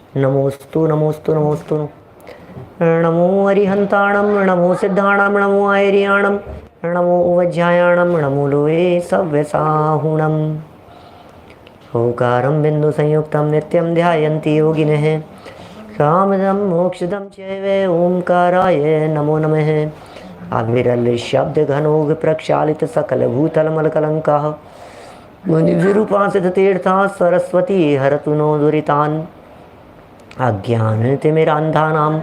नमोस्तु नमोस्तु नमोस्तु। नमो अरिहंताणं नमो सिद्धाणां नमो आयर्याणं नमो वज्रायाणं नमो लोये सव्यसाहुणम्। ओंकारं बिन्दुसंयुक्तं नित्यं ध्यायन्ति योगिनः कामदं मोक्षदं चैव ओंकाराय नमो नमः। अविरल शब्द घनोग प्रक्षालित सकल भूतलमलकलङ्कः मुनिभिरुपासित तीर्थाः सरस्वती हरतु नो दुरितान्। अज्ञानतिमिरान्धानां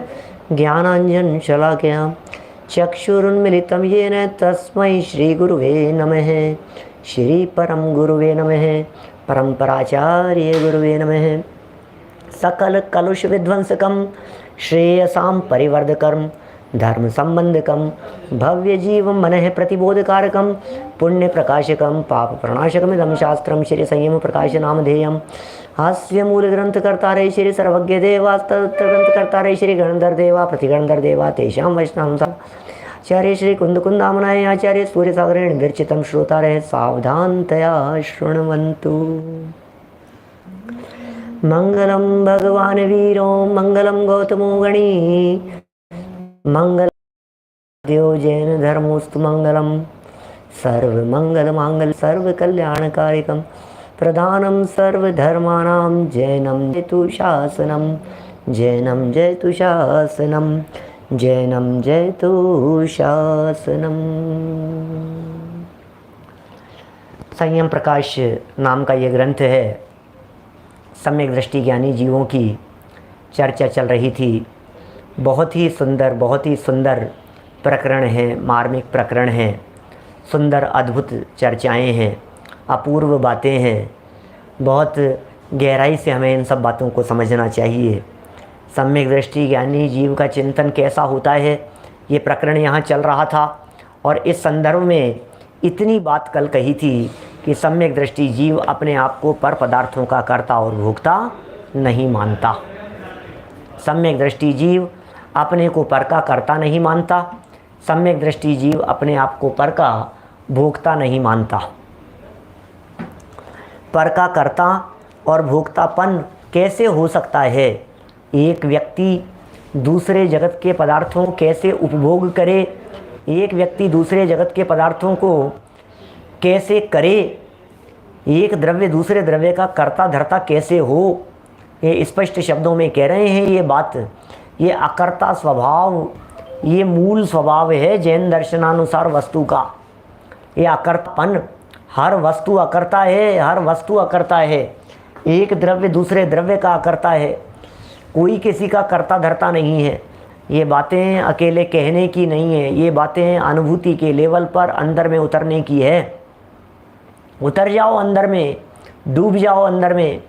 ज्ञानाञ्जनशलाकया चक्षुरुन्मिलितं येन तस्मै श्रीगुरुवे नमः। श्रीपरं गुरुवे नमः। परम्पराचार्य गुरुवे नमः। सकलकलुषविध्वंसकं श्रेयसां परिवर्धकं धर्म संबंधकं भव्य जीवं मनः प्रतिबोधकारकं पुण्य प्रकाशकं पाप प्रणाशकमिदं शास्त्रं श्री संयम प्रकाश नामधेयम्। हास्य मूल ग्रंथकर्तारे श्री सर्वज्ञ देवा ग्रंथकर्तारे श्री गणधर देवा प्रतिगणधर देवा तेषां वैष्णव आचार्य श्री कुंदकुंदामनाय आचार्य सूर्यसागरेण विरचितं श्रोतारः सावधानतया शृण्वन्तु। मंगलम भगवान वीरो मंगलम गौतमो गणी मंगल देव जैन धर्मोस्तु मंगलम सर्वमंगल मांगल सर्व कल्याणकारिकम प्रधानम सर्वधर्माणां जैनम जयतु शासनम जैनम जयतु शासनम जैनम जयतु शासनम। संयम प्रकाश नाम का ये ग्रंथ है। सम्यक दृष्टि ज्ञानी जीवों की चर्चा चल रही थी। बहुत ही सुंदर प्रकरण हैं, मार्मिक प्रकरण हैं, सुंदर अद्भुत चर्चाएं हैं, अपूर्व बातें हैं। बहुत गहराई से हमें इन सब बातों को समझना चाहिए। सम्यक दृष्टि ज्ञानी जीव का चिंतन कैसा होता है, ये प्रकरण यहाँ चल रहा था। और इस संदर्भ में इतनी बात कल कही थी कि सम्यक दृष्टि जीव अपने आप को पर पदार्थों का कर्ता और भोक्ता नहीं मानता। सम्यक दृष्टि जीव अपने को पर का कर्ता नहीं मानता। सम्यक दृष्टि जीव अपने आप को पर का भोक्ता नहीं मानता। पर का कर्ता और भोक्तापन कैसे हो सकता है? एक व्यक्ति दूसरे जगत के पदार्थों कैसे उपभोग करे, एक व्यक्ति दूसरे जगत के पदार्थों को कैसे करे, एक द्रव्य दूसरे द्रव्य का कर्ता धर्ता कैसे हो, ये स्पष्ट शब्दों में कह रहे हैं। ये बात, ये अकर्ता स्वभाव, ये मूल स्वभाव है जैन दर्शनानुसार वस्तु का। ये अकर्तापन, हर वस्तु अकर्ता है, हर वस्तु अकर्ता है। एक द्रव्य दूसरे द्रव्य का अकर्ता है, कोई किसी का कर्ता धर्ता नहीं है। ये बातें अकेले कहने की नहीं है, ये बातें अनुभूति के लेवल पर अंदर में उतरने की है। उतर जाओ अंदर में, डूब जाओ अंदर में,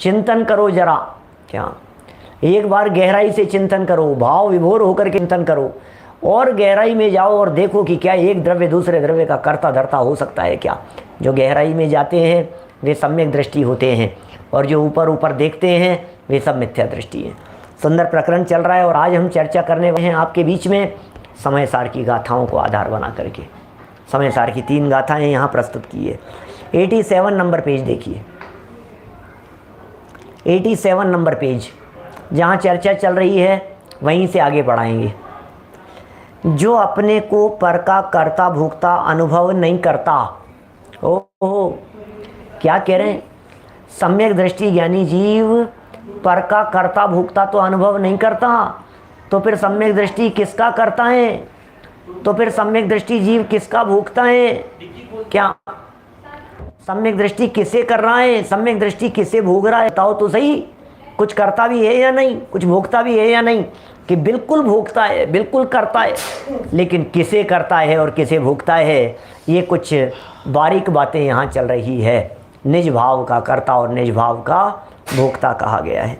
चिंतन करो जरा। क्या एक बार गहराई से चिंतन करो, भाव विभोर होकर के चिंतन करो और गहराई में जाओ और देखो कि क्या एक द्रव्य दूसरे द्रव्य का कर्ता धर्ता हो सकता है क्या। जो गहराई में जाते हैं वे सम्यक दृष्टि होते हैं और जो ऊपर ऊपर देखते हैं वे सब मिथ्या दृष्टि है। सुंदर प्रकरण चल रहा है और आज हम चर्चा करने वाले हैं आपके बीच में समय सार की गाथाओं को आधार बना करके। समय सार की 3 गाथाएं यहाँ प्रस्तुत की है। 87 नंबर पेज देखिए, 87 नंबर पेज जहाँ चर्चा चल रही है वहीं से आगे बढ़ाएंगे। जो अपने को पर का कर्ता भोक्ता अनुभव नहीं करता। ओहो, क्या कह रहे हैं? सम्यक दृष्टि ज्ञानी जीव पर का कर्ता भोक्ता तो अनुभव नहीं करता, तो फिर सम्यक दृष्टि किसका करता है? तो फिर सम्यक दृष्टि जीव किसका भोक्ता है? क्या सम्यक दृष्टि किसे कर रहा है? सम्यक दृष्टि किसे भोग रहा है? बताओ तो सही। कुछ करता भी है या नहीं, कुछ भोगता भी है या नहीं? कि बिल्कुल भोगता है, बिल्कुल करता है, लेकिन किसे करता है और किसे भोगता है, ये कुछ बारीक बातें यहाँ चल रही है। निज भाव का कर्ता और निज भाव का भोक्ता कहा गया है।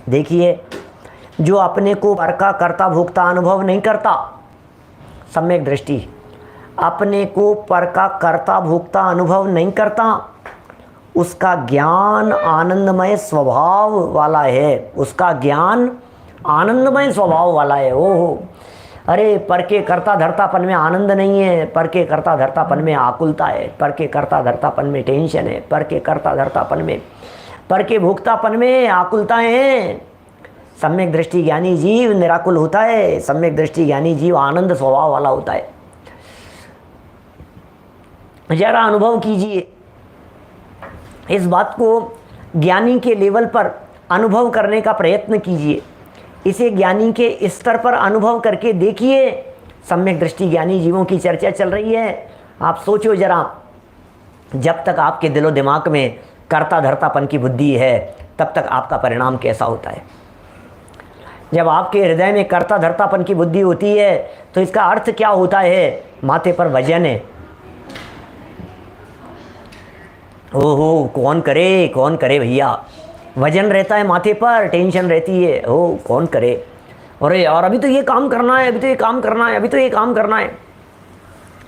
देखिए, जो अपने को पर का कर्ता भोक्ता अनुभव नहीं करता, सम्यक दृष्टि अपने को पर का कर्ता भोक्ता अनुभव नहीं करता, उसका ज्ञान आनंदमय स्वभाव वाला है। उसका ज्ञान आनंदमय स्वभाव वाला है। ओहो, अरे पर के कर्ता धर्तापन में आनंद नहीं है, पर के कर्ता धर्तापन में आकुलता है, पर के कर्ता धर्तापन में टेंशन है, पर के कर्ता धर्तापन में पर के भोक्तापन में आकुलताएं हैं। सम्यक दृष्टि ज्ञानी जीव निराकुल होता है, सम्यक दृष्टि ज्ञानी जीव आनंद स्वभाव वाला होता है। जरा अनुभव कीजिए इस बात को, ज्ञानी के लेवल पर अनुभव करने का प्रयत्न कीजिए, इसे ज्ञानी के स्तर पर अनुभव करके देखिए। सम्यक दृष्टि ज्ञानी जीवों की चर्चा चल रही है, आप सोचो जरा, जब तक आपके दिलो दिमाग में कर्ता धर्तापन की बुद्धि है तब तक आपका परिणाम कैसा होता है। जब आपके हृदय में कर्ता धर्तापन की बुद्धि होती है तो इसका अर्थ क्या होता है, माथे पर वजन है। ओहो कौन करे भैया, वजन रहता है माथे पर, टेंशन रहती है, ओ कौन करे, अरे यार अभी तो ये काम करना है, अभी तो ये काम करना है, अभी तो ये काम करना है,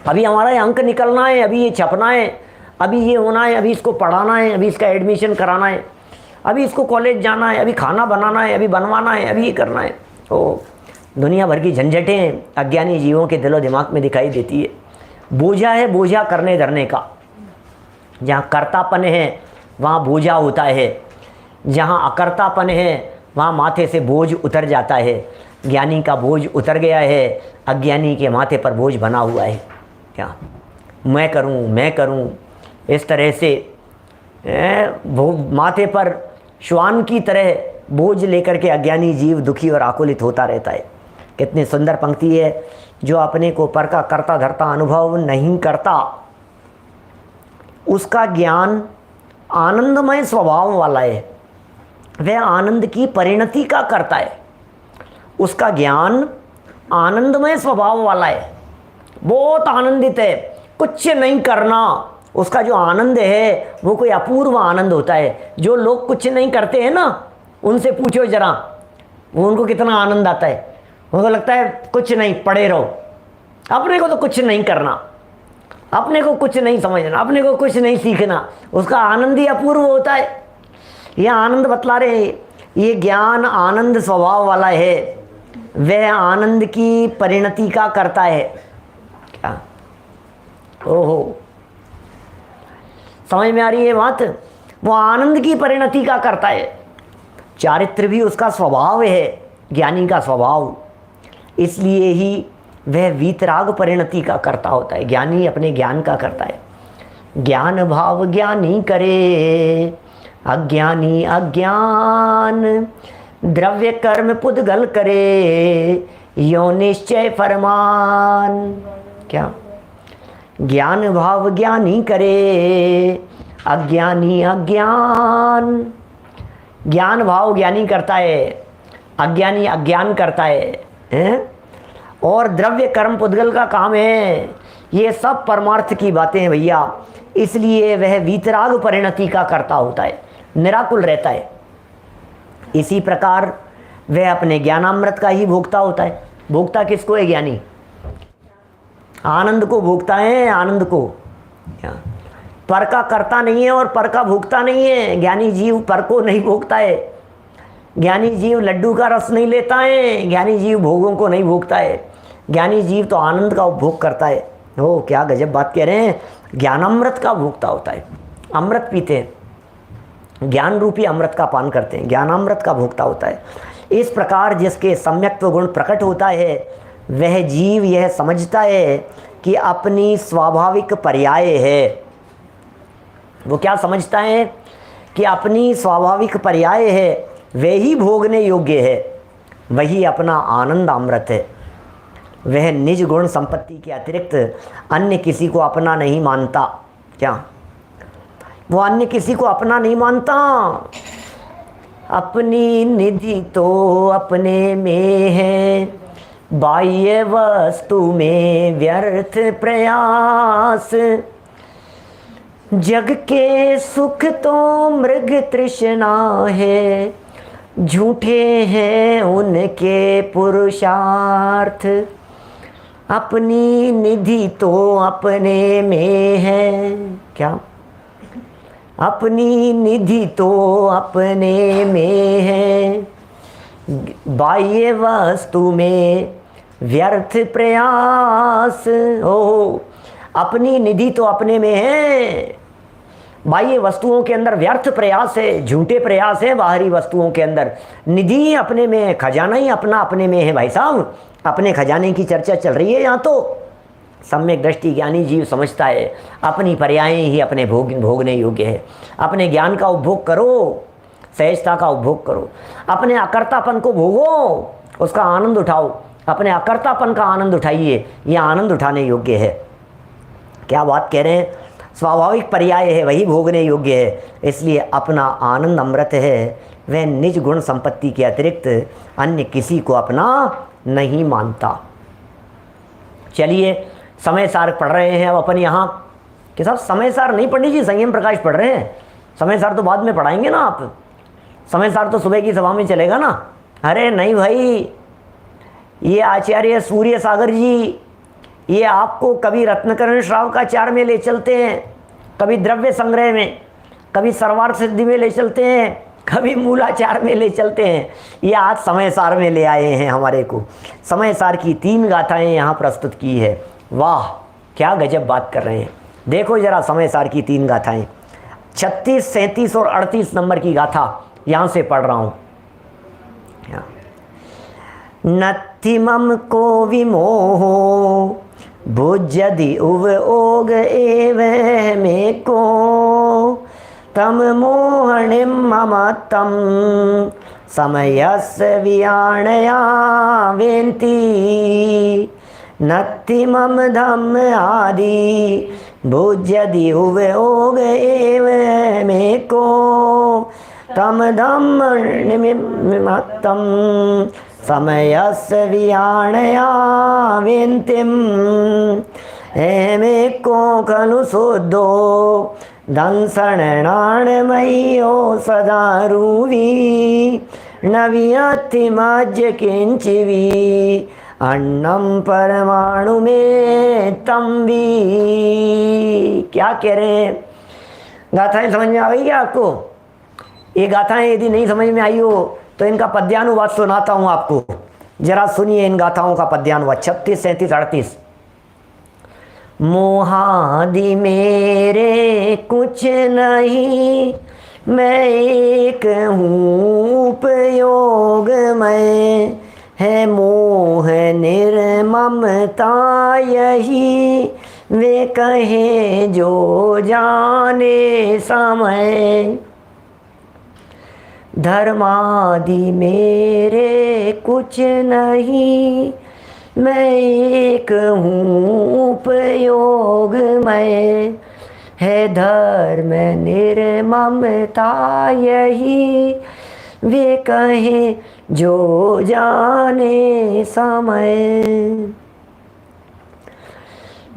अभी हमारा ये अंक निकलना है, अभी ये छपना है, अभी ये होना है, अभी इसको पढ़ाना है, अभी इसका एडमिशन कराना है, अभी इसको कॉलेज जाना है, अभी खाना बनाना है, अभी बनवाना है, अभी ये करना है। ओ दुनिया भर की झंझटें अज्ञानी जीवों के दिलो दिमाग में दिखाई देती है। बोझा है बोझा करने धरने का, जहाँ कर्तापन है वहाँ बोझा होता है, जहाँ अकर्तापन है वहाँ माथे से बोझ उतर जाता है। ज्ञानी का बोझ उतर गया है, अज्ञानी के माथे पर बोझ बना हुआ है। क्या मैं करूं इस तरह से वो माथे पर श्वान की तरह बोझ लेकर के अज्ञानी जीव दुखी और आकुलित होता रहता है। कितनी सुंदर पंक्ति है, जो अपने को पर का कर्ता धर्ता अनुभव नहीं करता उसका ज्ञान आनंदमय स्वभाव वाला है, वह आनंद की परिणति का करता है। उसका ज्ञान आनंदमय स्वभाव वाला है, बहुत आनंदित है, कुछ नहीं करना। उसका जो आनंद है वो कोई अपूर्व आनंद होता है। जो लोग कुछ नहीं करते हैं ना, उनसे पूछो जरा, वो उनको कितना आनंद आता है। उनको लगता है कुछ नहीं, पड़े रहो, अपने को तो कुछ नहीं करना, अपने को कुछ नहीं समझना, अपने को कुछ नहीं सीखना, उसका आनंद ही अपूर्व होता है। यह आनंद बतला रहे हैं, ये ज्ञान आनंद स्वभाव वाला है, वह आनंद की परिणति का करता है। क्या ओहो, समझ में आ रही है बात? वो आनंद की परिणति का करता है। चारित्र भी उसका स्वभाव है, ज्ञानी का स्वभाव, इसलिए ही वह वीतराग परिणति का करता होता है। ज्ञानी अपने ज्ञान का करता है। ज्ञान भाव ज्ञानी करे, अज्ञानी अज्ञान, द्रव्य कर्म पुद्गल करे, यो निश्चय फरमान। क्या ज्ञान भाव ज्ञानी करे, अज्ञानी अज्ञान। ज्ञान भाव ज्ञानी करता है, अज्ञानी अज्ञान करता है, और द्रव्य कर्म पुद्गल का काम है। ये सब परमार्थ की बातें हैं भैया, इसलिए वह वीतराग परिणति का करता होता है, निराकुल रहता है। इसी प्रकार वह अपने ज्ञानामृत का ही भोक्ता होता है। भोक्ता किसको है? ज्ञानी आनंद को भोगता है, आनंद को। पर का करता नहीं है और पर का भोगता नहीं है। ज्ञानी जीव पर को नहीं भोगता है, ज्ञानी जीव लड्डू का रस नहीं लेता है, ज्ञानी जीव भोगों को नहीं भोगता है। ज्ञानी जीव तो आनंद का उपभोग करता है। हो क्या गजब बात कह रहे हैं, ज्ञानामृत का भोगता होता है। अमृत पीते हैं, ज्ञान रूपी अमृत का पान करते हैं, ज्ञानामृत का भोगता होता है। इस प्रकार जिसके सम्यक्त्व गुण प्रकट होता है, वह जीव यह समझता है कि अपनी स्वाभाविक पर्याय है। वो क्या समझता है कि अपनी स्वाभाविक पर्याय है, वह ही भोगने योग्य है, वही अपना आनंद अमृत है। वह निज गुण संपत्ति के अतिरिक्त अन्य किसी को अपना नहीं मानता। क्या वो अन्य किसी को अपना नहीं मानता? अपनी निधि तो अपने में है, बाह्य वस्तु में व्यर्थ प्रयास। जग के सुख तो मृग तृष्णा है, झूठे हैं उनके पुरुषार्थ। अपनी निधि तो अपने में है। क्या अपनी निधि तो अपने में है, बाह्य वस्तु में व्यर्थ प्रयास। ओ अपनी निधि तो अपने में है, बाह्य वस्तुओं के अंदर व्यर्थ प्रयास है, झूठे प्रयास है। बाहरी वस्तुओं के अंदर निधि अपने में है, खजाना ही अपना अपने में है। भाई साहब, अपने खजाने की चर्चा चल रही है यहाँ तो। सम्यक दृष्टि ज्ञानी जीव समझता है अपनी पर्यायें ही अपने भोगने योग्य है। अपने ज्ञान का उपभोग करो, सहजता का उपभोग करो, अपने अकर्तापन को भोगो, उसका आनंद उठाओ। अपने अकर्तापन का आनंद उठाइए, यह आनंद उठाने योग्य है। क्या बात कह रहे हैं, स्वाभाविक पर्याय है, वही भोगने योग्य है। इसलिए अपना आनंद अमृत है, वह निज गुण संपत्ति के अतिरिक्त अन्य किसी को अपना नहीं मानता। चलिए, समय सार पढ़ रहे हैं अब अपन यहाँ कि साहब समय सार नहीं पढ़नी जी, संयम प्रकाश पढ़ रहे हैं। समय सार तो बाद में पढ़ाएंगे ना आप, समय सार तो सुबह की सभा में चलेगा ना। अरे नहीं भाई, ये आचार्य सूर्य सागर जी, ये आपको कभी रत्नकरण श्रावकाचार्य में ले चलते हैं, कभी द्रव्य संग्रह में, कभी सर्वार्थ सिद्धि में ले चलते हैं, कभी मूलाचार में ले चलते हैं। ये आज समय सार में ले आए हैं हमारे को। समय सार की 3 गाथाएं यहाँ प्रस्तुत की है। वाह, क्या गजब बात कर रहे हैं। देखो जरा समय सार की 3 गाथाएं, 36, 37 और 38 नंबर की गाथा यहाँ से पढ़ रहा हूँ। नत्थि मम को विमोहो भुजदि उव ओग एव में को तम मोहनिम मम तम समयस्य वियाणया वेन्ति नत्थि मम धम्म आदि भुजदि उव ओग एव में को तम धम्म निमित्तम समयस्य वियाणया वेन्तिम एमे को खलु शुद्धो दंसणाणमय्यो सदा रूवी न वियति मज्ज किंचिवी अन्नम परमाणु में तंबी। क्या कह रहे हैं, गाथाएं समझ में आ गई क्या आपको? ये गाथाएं यदि नहीं समझ में आई हो तो इनका पद्यानुवाद सुनाता हूं आपको, जरा सुनिए इन गाथाओं का पद्यानुवाद। 36, 37, 38। मोहादि मेरे कुछ नहीं, मैं एक हूँ उपयोग में, है मोह निर्ममता यही, वे कहे जो जाने समय। धर्मादि मेरे कुछ नहीं, मैं एक हूँ उपयोग में, है धर्म निर्ममता यही, वे कहे जो जाने समय।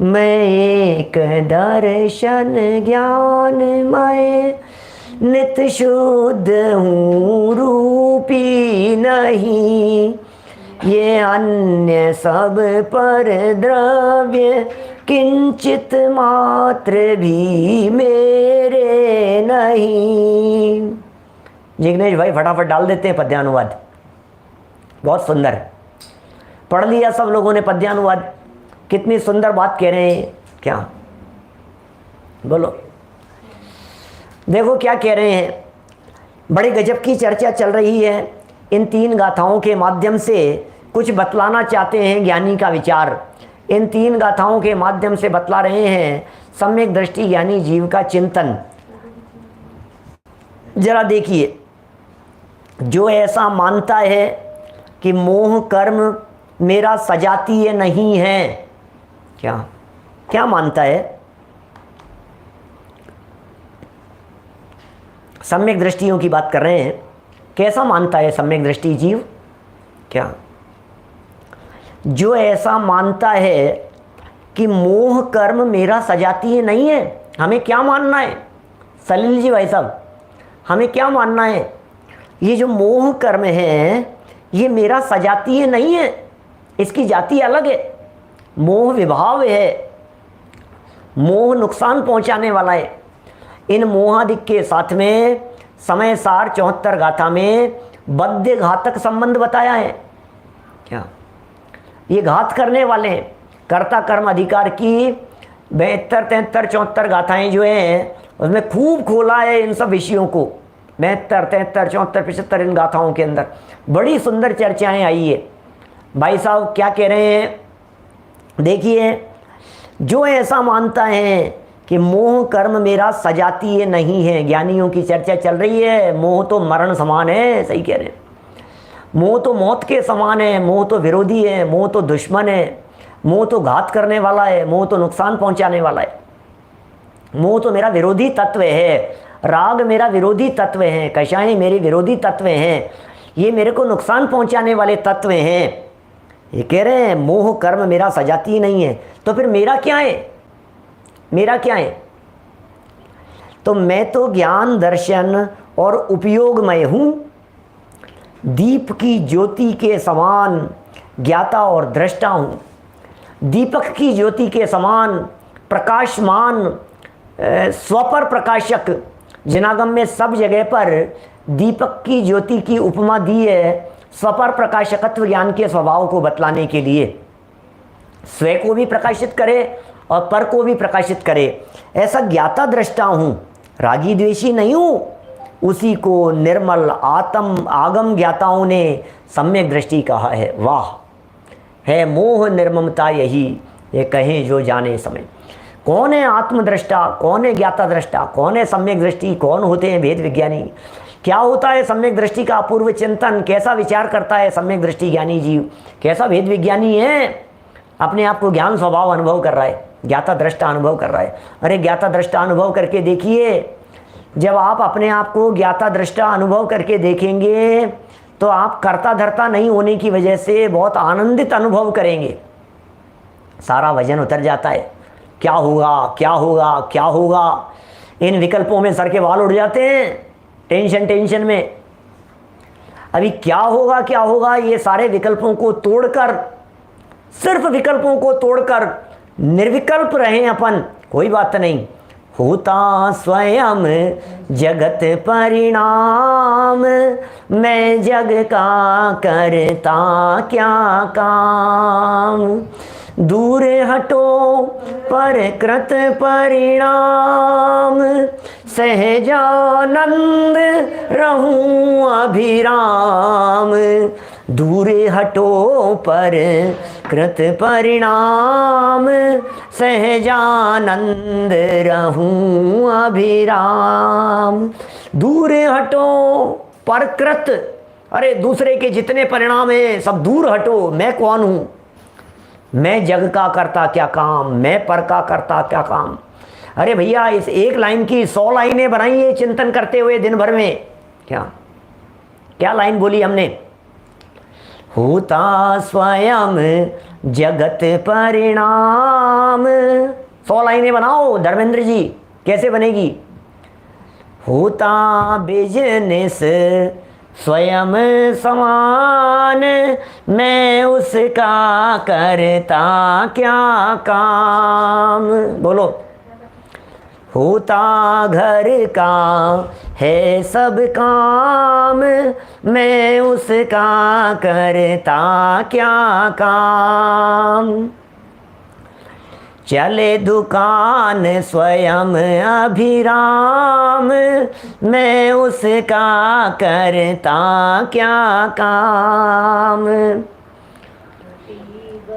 मैं एक दर्शन ज्ञानमय नित शुद्ध हूँ रूपी नहीं, ये अन्य सब पर द्रव्य किंचित मात्र भी मेरे नहीं। जिग्नेश भाई फटाफट डाल देते हैं पद्यानुवाद, बहुत सुंदर पढ़ लिया सब लोगों ने पद्यानुवाद। कितनी सुंदर बात कह रहे हैं, क्या बोलो, देखो क्या कह रहे हैं। बड़े गजब की चर्चा चल रही है। इन 3 गाथाओं के माध्यम से कुछ बतलाना चाहते हैं ज्ञानी का विचार। इन 3 गाथाओं के माध्यम से बतला रहे हैं सम्यक दृष्टि ज्ञानी जीव का चिंतन। जरा देखिए, जो ऐसा मानता है कि मोह कर्म मेरा सजातीय नहीं है, क्या क्या मानता है? सम्यक दृष्टियों की बात कर रहे हैं। कैसा मानता है सम्यक दृष्टि जीव? क्या जो ऐसा मानता है कि मोह कर्म मेरा सजातीय नहीं है। हमें क्या मानना है सलील जी भाई साहब, हमें क्या मानना है? ये जो मोह कर्म है ये मेरा सजातीय नहीं है, इसकी जाति अलग है। मोह विभाव है, मोह नुकसान पहुंचाने वाला है। इन मोहादिक के साथ में समय सार 74 गाथा में बद्ध घातक संबंध बताया है। क्या ये घात करने वाले हैं? कर्ता कर्म अधिकार की 72, 73, 74 गाथाएं जो हैं उसमें खूब खोला है इन सब विषयों को, 72, 73, 74, 75 इन गाथाओं के अंदर बड़ी सुंदर चर्चाएं आई है। भाई साहब क्या कह रहे हैं, देखिए, जो ऐसा मानता है कि मोह कर्म मेरा सजातीय नहीं है, ज्ञानियों की चर्चा चल रही है, मोह तो मरण समान है, सही कह रहे हैं, मोह तो मौत के समान है, मोह तो विरोधी है, मोह तो दुश्मन है, मोह तो घात करने वाला है, मोह तो नुकसान पहुंचाने वाला है, मोह तो मेरा विरोधी तत्व है, राग मेरा विरोधी तत्व है, कषाय मेरे विरोधी तत्व हैं, ये मेरे को नुकसान पहुंचाने वाले तत्व हैं। ये कह रहे हैं मोह कर्म मेरा सजाती नहीं है, तो फिर मेरा क्या है, मेरा क्या है? तो मैं तो ज्ञान दर्शन और उपयोगमय हूं, दीप की ज्योति के समान ज्ञाता और दृष्टा हूं, दीपक की ज्योति के समान प्रकाशमान, स्वपर प्रकाशक। जिनागम में सब जगह पर दीपक की ज्योति की उपमा दी है स्वपर प्रकाशकत्व ज्ञान के स्वभाव को बतलाने के लिए, स्वयं को भी प्रकाशित करे और पर को भी प्रकाशित करे। ऐसा ज्ञाता दृष्टा हूँ, रागी द्वेषी नहीं हूँ, उसी को निर्मल आत्म आगम ज्ञाताओं ने सम्यक दृष्टि कहा है। वाह, है मोह निर्ममता यही, ये कहें जो जाने समय। कौन है आत्मदृष्टा, कौन है ज्ञाता दृष्टा, कौन है सम्यक दृष्टि, कौन होते हैं भेद विज्ञानी? क्या होता है सम्यक दृष्टि का अपूर्व चिंतन, कैसा विचार करता है सम्यक दृष्टि ज्ञानी जीव, कैसा भेद विज्ञानी है, अपने आप को ज्ञान स्वभाव अनुभव कर रहा है, ज्ञाता दृष्टा अनुभव कर रहा है। अरे ज्ञाता दृष्टा अनुभव करके देखिए, जब आप अपने आप को ज्ञाता दृष्टा अनुभव करके देखेंगे तो आप कर्ता धर्ता नहीं होने की वजह से बहुत आनंदित अनुभव करेंगे, सारा वजन उतर जाता है। क्या होगा, क्या होगा, क्या होगा, इन विकल्पों में सर के बाल उड़ जाते हैं, टेंशन में। अभी क्या होगा, क्या होगा, ये सारे विकल्पों को तोड़कर, सिर्फ विकल्पों को तोड़कर निर्विकल्प रहें अपन, कोई बात नहीं। होता स्वयं जगत परिणाम, मैं जग का करता क्या काम, दूर हटो पर कृत परिणाम, सहजानंद रहूं अभिराम, दूर हटो पर कृत परिणाम, सहजानंद रहूं अभिराम। दूर हटो पर कृत, अरे दूसरे के जितने परिणाम हैं सब दूर हटो, मैं कौन हूं, मैं जग का करता क्या काम, मैं पर का करता क्या काम। अरे भैया, इस एक लाइन की 100 लाइनें बनाई है चिंतन करते हुए दिन भर में। क्या क्या लाइन बोली हमने? होता स्वयं जगत परिणाम। 100 लाइनें बनाओ धर्मेंद्र जी, कैसे बनेगी? होता बिजनेस स्वयं समान, मैं उसका करता क्या काम। बोलो। होता घर का है सब काम, मैं उसका करता क्या काम। चले दुकान स्वयं अभिराम, मैं उसका करता क्या काम।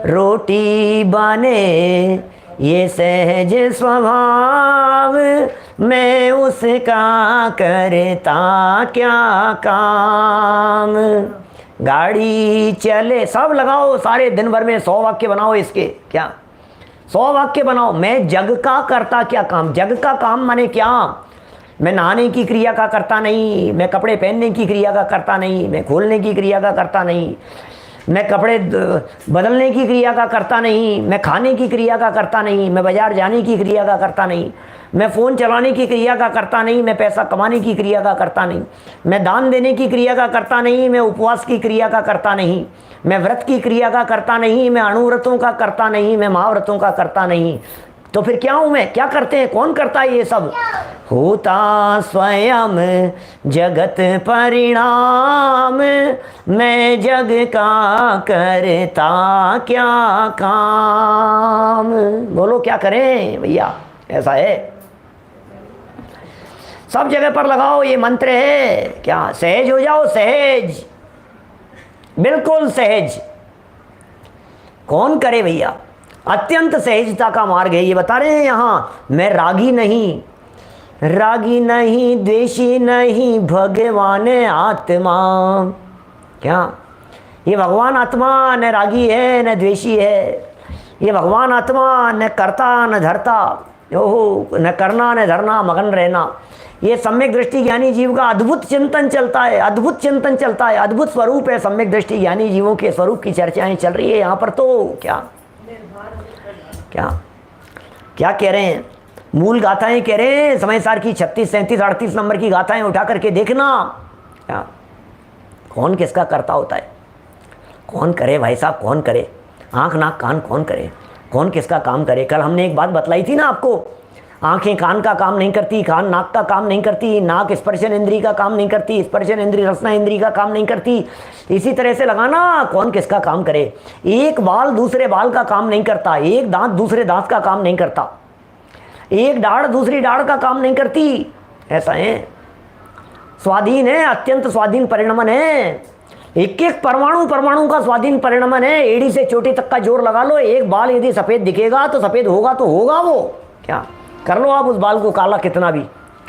रोटी बने ये सहज स्वभाव, मैं उसका करता क्या काम। गाड़ी चले, सब लगाओ, सारे दिन भर में 100 वाक्य बनाओ इसके। क्या 100 वाक्य बनाओ। मैं जग का करता क्या काम। जग का काम माने क्या? मैं नहाने की क्रिया का करता नहीं, मैं कपड़े पहनने की क्रिया का करता नहीं, मैं खोलने की क्रिया का करता नहीं, मैं कपड़े बदलने की क्रिया का करता नहीं, मैं खाने की क्रिया का करता नहीं, मैं बाजार जाने की क्रिया का करता नहीं, मैं फ़ोन चलाने की क्रिया का करता नहीं, मैं पैसा कमाने की क्रिया का करता नहीं, मैं दान देने की क्रिया का करता नहीं, मैं उपवास की क्रिया का करता नहीं, मैं व्रत की क्रिया का करता नहीं, मैं अणुव्रतों का करता नहीं, मैं महाव्रतों का करता नहीं। तो फिर क्या हूँ मैं? क्या करते हैं? कौन करता है ये सब? होता स्वयं जगत परिणाम, मैं जग का करता क्या काम। बोलो क्या करें भैया? ऐसा है। सब जगह पर लगाओ, ये मंत्र है। क्या सहज हो जाओ, सहज, बिल्कुल सहज। कौन करे भैया, अत्यंत सहजता का मार्ग है। ये बता रहे हैं यहाँ, मैं रागी नहीं, रागी नहीं, द्वेषी नहीं, भगवान आत्मा। क्या ये भगवान आत्मा न रागी है न द्वेषी है, ये भगवान आत्मा न करता न धरता, ओहो, न करना न धरना, मगन रहना। ये सम्यक दृष्टि ज्ञानी जीव का अद्भुत चिंतन चलता है, अद्भुत चिंतन चलता है, अद्भुत स्वरूप है। सम्यक दृष्टि ज्ञानी जीवों के स्वरूप की चर्चाएं चल रही है यहाँ पर। तो क्या क्या क्या कह रहे हैं, मूल गाथाएं कह रहे हैं। समय सार की 36, 37, 38 नंबर की गाथाएं उठा करके देखना। क्या कौन किसका करता होता है, कौन करे भाई साहब, कौन करे, आंख नाक कान कौन करे, कौन किसका काम करे। कल हमने एक बात बतलाई थी ना आपको, आंखें कान का काम नहीं करती, कान नाक का काम नहीं करती, नाक स्पर्शन इंद्री का काम नहीं करती, स्पर्शन इंद्री रसना इंद्री का काम नहीं करती। इसी तरह से लगाना, कौन किसका काम करे। एक बाल दूसरे बाल का काम नहीं करता, एक दांत दूसरे दांत का काम नहीं करता, एक दाढ़ दूसरी दाढ़ का काम नहीं करती। ऐसा है, स्वाधीन है, अत्यंत स्वाधीन परिणमन है। एक एक परमाणु परमाणु का स्वाधीन परिणमन है। एड़ी से चोटी तक का जोर लगा लो, एक बाल यदि सफेद दिखेगा तो सफेद होगा तो होगा वो। क्या कर लो आप उस बाल को काला कितना भी,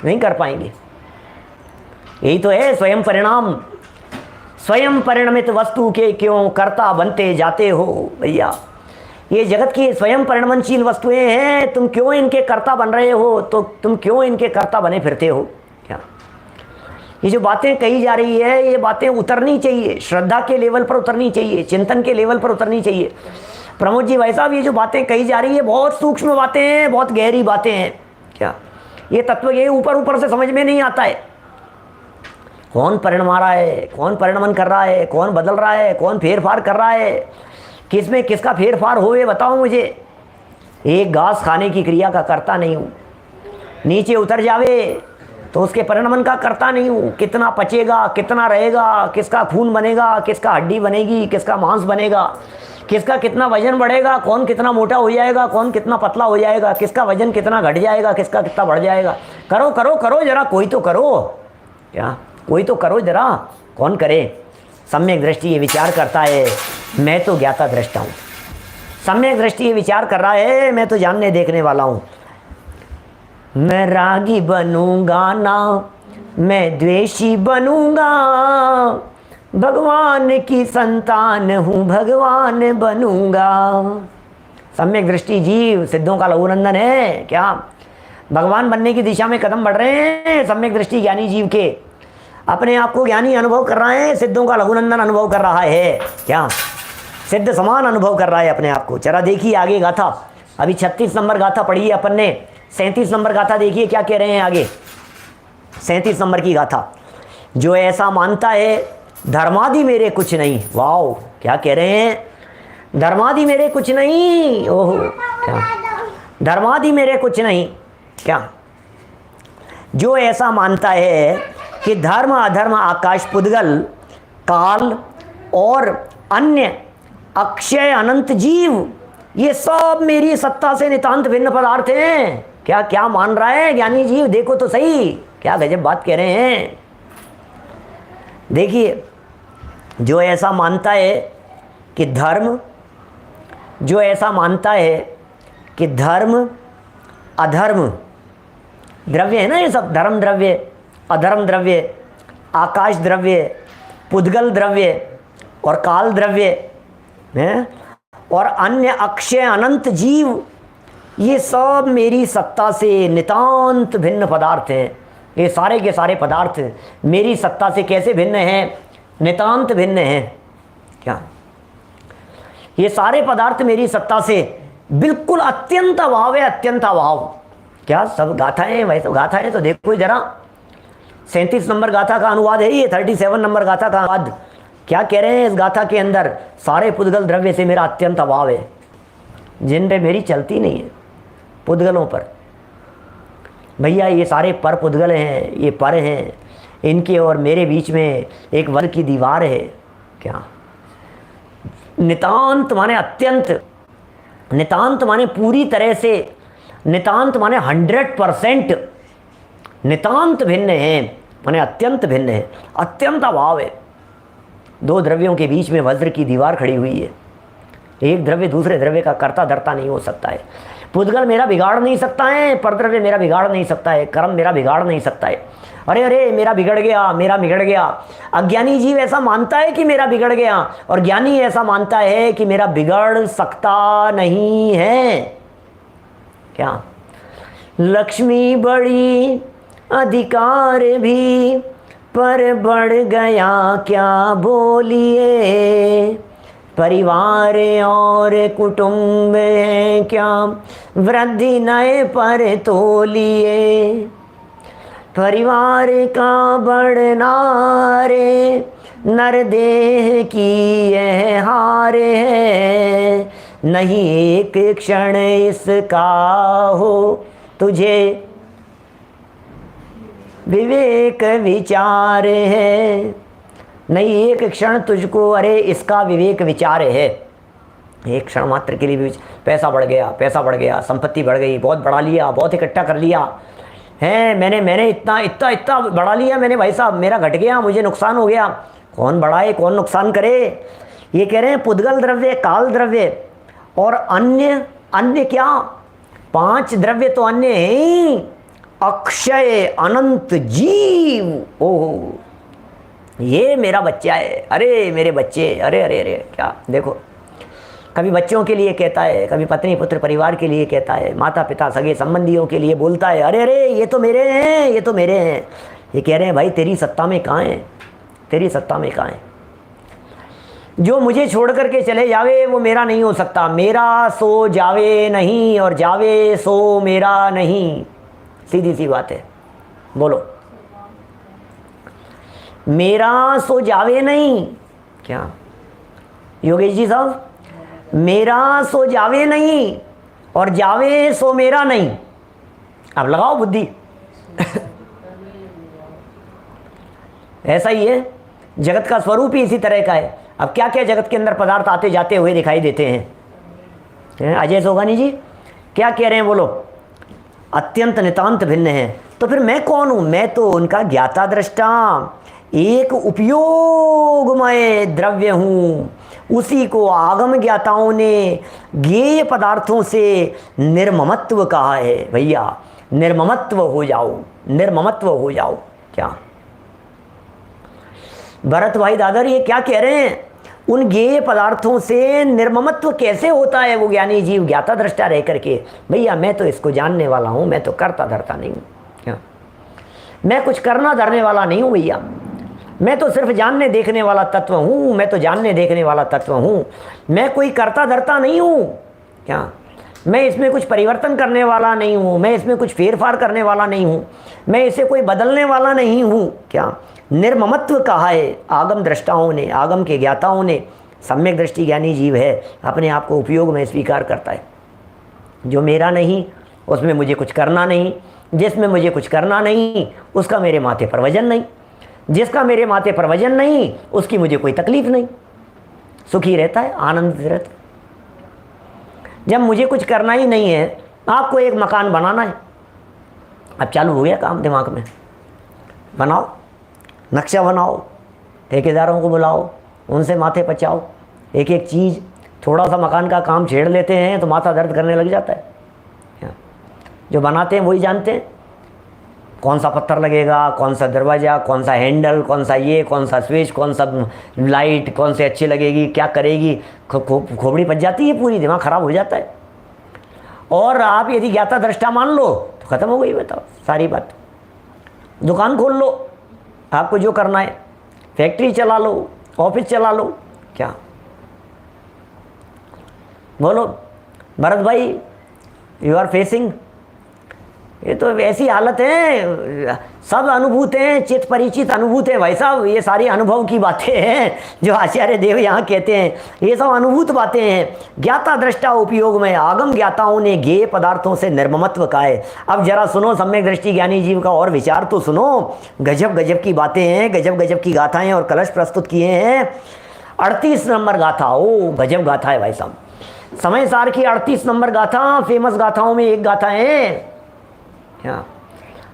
नहीं कर पाएंगे। यही तो है स्वयं परिणाम। स्वयं परिणमित वस्तु के क्यों कर्ता बनते जाते हो भैया। ये जगत की स्वयं परिणमनशील वस्तुएं हैं, तुम क्यों इनके कर्ता बन रहे हो, तो तुम क्यों इनके कर्ता बने फिरते हो। क्या ये जो बातें कही जा रही है, ये बातें उतरनी चाहिए, श्रद्धा के लेवल पर उतरनी चाहिए, चिंतन के लेवल पर उतरनी चाहिए। प्रमोद जी भाई साहब, ये जो बातें कही जा रही है बहुत सूक्ष्म बातें हैं, बहुत गहरी बातें हैं। क्या ये तत्व ये ऊपर ऊपर से समझ में नहीं आता है। कौन परिणमा रहा है, कौन परिणमन कर रहा है, कौन बदल रहा है, कौन फेर फार कर रहा है, किस में किसका फेर फार हो, ये बताओ मुझे। एक घास खाने की क्रिया का करता नहीं हूँ, नीचे उतर जावे तो उसके परिणमन का करता नहीं हूँ। कितना पचेगा, कितना रहेगा, किसका खून बनेगा, किसका हड्डी बनेगी, किसका मांस बनेगा, किसका कितना वजन बढ़ेगा, कौन कितना मोटा हो जाएगा, कौन कितना पतला हो जाएगा, किसका वजन कितना घट जाएगा, किसका कितना बढ़ जाएगा। करो करो करो जरा, कोई तो करो। क्या कोई तो करो जरा, कौन करे। सम्यक दृष्टि ये विचार करता है, मैं तो ज्ञाता दृष्टा हूँ। सम्यक दृष्टि ये विचार कर रहा है, मैं तो जानने देखने वाला हूँ। मैं रागी बनूंगा ना, मैं द्वेषी बनूंगा, भगवान की संतान हूँ, भगवान बनूंगा। सम्यक दृष्टि जीव सिद्धों का लघुनंदन है। क्या भगवान बनने की दिशा में कदम बढ़ रहे हैं सम्यक दृष्टि ज्ञानी जीव के। अपने आप को ज्ञानी अनुभव कर रहा है, सिद्धों का लघुनंदन अनुभव कर रहा है। क्या सिद्ध समान अनुभव कर रहा है अपने आप को। जरा देखिए आगे गाथा, अभी 36 नंबर गाथा पढ़ी है अपन ने। 37 नंबर गाथा देखिए क्या कह रहे हैं आगे। 37 नंबर की गाथा, जो ऐसा मानता है धर्मादि मेरे कुछ नहीं। वाओ, क्या कह रहे हैं, धर्मादि मेरे कुछ नहीं। ओहो, क्या धर्मादि मेरे कुछ नहीं। क्या जो ऐसा मानता है कि धर्म अधर्म आकाश पुद्गल काल और अन्य अक्षय अनंत जीव ये सब मेरी सत्ता से नितांत भिन्न पदार्थ हैं। क्या क्या मान रहा है ज्ञानी जीव, देखो तो सही, क्या गजब बात कह रहे हैं। देखिए, जो ऐसा मानता है कि धर्म, जो ऐसा मानता है कि धर्म अधर्म द्रव्य है ना, ये सब धर्म द्रव्य, अधर्म द्रव्य, आकाश द्रव्य, पुद्गल द्रव्य और काल द्रव्य है, और अन्य अक्षय अनंत जीव, ये सब मेरी सत्ता से नितांत भिन्न पदार्थ हैं। ये सारे के सारे पदार्थ मेरी सत्ता से कैसे भिन्न हैं, नितांत भिन्न हैं। क्या ये सारे पदार्थ मेरी सत्ता से बिल्कुल अत्यंत अभाव है, अत्यंत अभाव। क्या सब गाथाएं, वैसे गाथाएं तो देखो जरा। 37 नंबर गाथा का अनुवाद है ये, 37 नंबर गाथा का अनुवाद। क्या कह रहे हैं इस गाथा के अंदर, सारे पुद्गल द्रव्य से मेरा अत्यंत अभाव है, जिन पे मेरी चलती नहीं है, पुद्गलों पर। भैया ये सारे पर पुद्गल हैं, ये पर हैं, इनके और मेरे बीच में एक वन की दीवार है। क्या नितांत माने अत्यंत, नितांत माने पूरी तरह से, नितांत माने 100%, नितांत भिन्न हैं, माने अत्यंत भिन्न है, अत्यंत अभाव है। दो द्रव्यों के बीच में वज्र की दीवार खड़ी हुई है। एक द्रव्य दूसरे द्रव्य का कर्ता धर्ता नहीं हो सकता है। पुद्गल मेरा बिगाड़ नहीं सकता है, परद्रव्य मेरा बिगाड़ नहीं सकता है, कर्म मेरा बिगाड़ नहीं सकता है। अरे अरे मेरा बिगड़ गया, मेरा बिगड़ गया। अज्ञानी जीव ऐसा मानता है कि मेरा बिगड़ गया, और ज्ञानी ऐसा मानता है कि मेरा बिगड़ सकता नहीं है। क्या? लक्ष्मी बड़ी अधिकार भी, पर बढ़ गया क्या बोलिए। परिवार और कुटुंब है क्या, वृद्धि नए पर तोलिए। परिवार का बढ़ना रे, नरदेह की यह हार है। नहीं एक क्षण इसका हो तुझे विवेक विचार है। नहीं एक क्षण तुझको अरे इसका विवेक विचार है। एक क्षण मात्र के लिए भी पैसा बढ़ गया, पैसा बढ़ गया, संपत्ति बढ़ गई, बहुत बढ़ा लिया, बहुत इकट्ठा कर लिया है, मैंने इतना इतना इतना बढ़ा लिया मैंने, भाई साहब मेरा घट गया, मुझे नुकसान हो गया। कौन बढ़ाए कौन नुकसान करे? ये कह रहे हैं पुद्गल द्रव्य, काल द्रव्य और अन्य। अन्य क्या? 5 द्रव्य तो अन्य हैं। अक्षय अनंत जीव। ओहो ये मेरा बच्चा है, अरे मेरे बच्चे, अरे अरे अरे क्या देखो, कभी बच्चों के लिए कहता है, कभी पत्नी पुत्र परिवार के लिए कहता है, माता पिता सगे संबंधियों के लिए बोलता है, अरे अरे ये तो मेरे हैं, ये तो मेरे हैं। ये कह रहे हैं भाई तेरी सत्ता में कहाँ है, तेरी सत्ता में कहाँ है? जो मुझे छोड़ करके चले जावे वो मेरा नहीं हो सकता। मेरा सो जावे नहीं और जावे सो मेरा नहीं, सीधी सी बात है। बोलो मेरा सो जावे नहीं। क्या योगेश जी साहब? मेरा सो जावे नहीं और जावे सो मेरा नहीं। अब लगाओ बुद्धि। ऐसा ही है, जगत का स्वरूप ही इसी तरह का है। अब क्या क्या जगत के अंदर पदार्थ आते जाते हुए दिखाई देते हैं। अजय सोगानी जी क्या कह रहे हैं? बोलो अत्यंत नितांत भिन्न है। तो फिर मैं कौन हूं? मैं तो उनका ज्ञाता दृष्टा, एक उपयोगमय द्रव्य हूं। उसी को आगम ज्ञाताओं ने ज्ञेय पदार्थों से निर्ममत्व कहा है। भैया निर्ममत्व हो जाओ, निर्ममत्व हो जाओ। क्या भरत भाई दादर ये क्या कह रहे हैं? उन ज्ञेय पदार्थों से निर्ममत्व कैसे होता है? वो ज्ञानी जीव ज्ञाता दृष्टा रह करके, भैया मैं तो इसको जानने वाला हूं, मैं तो करता धरता नहीं हूं। क्या मैं कुछ करना धरने वाला नहीं हूं भैया, मैं तो सिर्फ जानने देखने वाला तत्व हूं, मैं तो जानने देखने वाला तत्व हूं, मैं कोई करता धरता नहीं हूं। क्या मैं इसमें कुछ परिवर्तन करने वाला नहीं हूं, मैं इसमें कुछ फेरफार करने वाला नहीं हूं, मैं इसे कोई बदलने वाला नहीं हूं। क्या निर्ममत्व कहा है आगम दृष्टाओं ने, आगम के ज्ञाताओं ने। सम्यक दृष्टि ज्ञानी जीव है, अपने आप को उपयोग में स्वीकार करता है। जो मेरा नहीं उसमें मुझे कुछ करना नहीं, जिसमें मुझे कुछ करना नहीं उसका मेरे माथे पर वजन नहीं, जिसका मेरे माथे पर वजन नहीं उसकी मुझे कोई तकलीफ नहीं, सुखी रहता है, आनंदित रहता है। जब मुझे कुछ करना ही नहीं है, आपको एक मकान बनाना है, अब चालू हो गया काम दिमाग में, बनाओ, नक्शा बनाओ, ठेकेदारों को बुलाओ, उनसे माथे पचाओ, एक एक चीज़। थोड़ा सा मकान का काम छेड़ लेते हैं तो माथा दर्द करने लग जाता है। जो बनाते हैं वही जानते हैं कौन सा पत्थर लगेगा, कौन सा दरवाज़ा, कौन सा हैंडल, कौन सा ये, कौन सा स्विच, कौन सा लाइट, कौन से अच्छी लगेगी, क्या करेगी। खोपड़ी पच जाती है पूरी, दिमाग ख़राब हो जाता है। और आप यदि ज्ञाता दृष्टा मान लो तो ख़त्म हो गई, बताओ सारी बात। दुकान खोल लो, आपको जो करना है, फैक्ट्री चला लो, ऑफिस चला लो। क्या बोलो भरत भाई, यू आर फेसिंग, ये तो ऐसी हालत है, सब अनुभूत हैं, चित परिचित अनुभूत है भाई साहब। ये सारी अनुभव की बातें हैं जो आचार्य देव यहाँ कहते हैं, ये सब अनुभूत बातें हैं। ज्ञाता दृष्टा उपयोग में आगम ज्ञाताओं ने ज्ञेय पदार्थों से निर्ममत्व का है। अब जरा सुनो, सम्यक दृष्टि ज्ञानी जीव का और विचार तो सुनो। गजब गजब की बातें हैं, गजब गजब की गाथाएं और कलश प्रस्तुत किए हैं। 38 नंबर गाथा, ओ गजब गाथा है भाई साहब। समय सार की 38 नंबर गाथा फेमस गाथाओं में एक गाथा है। क्या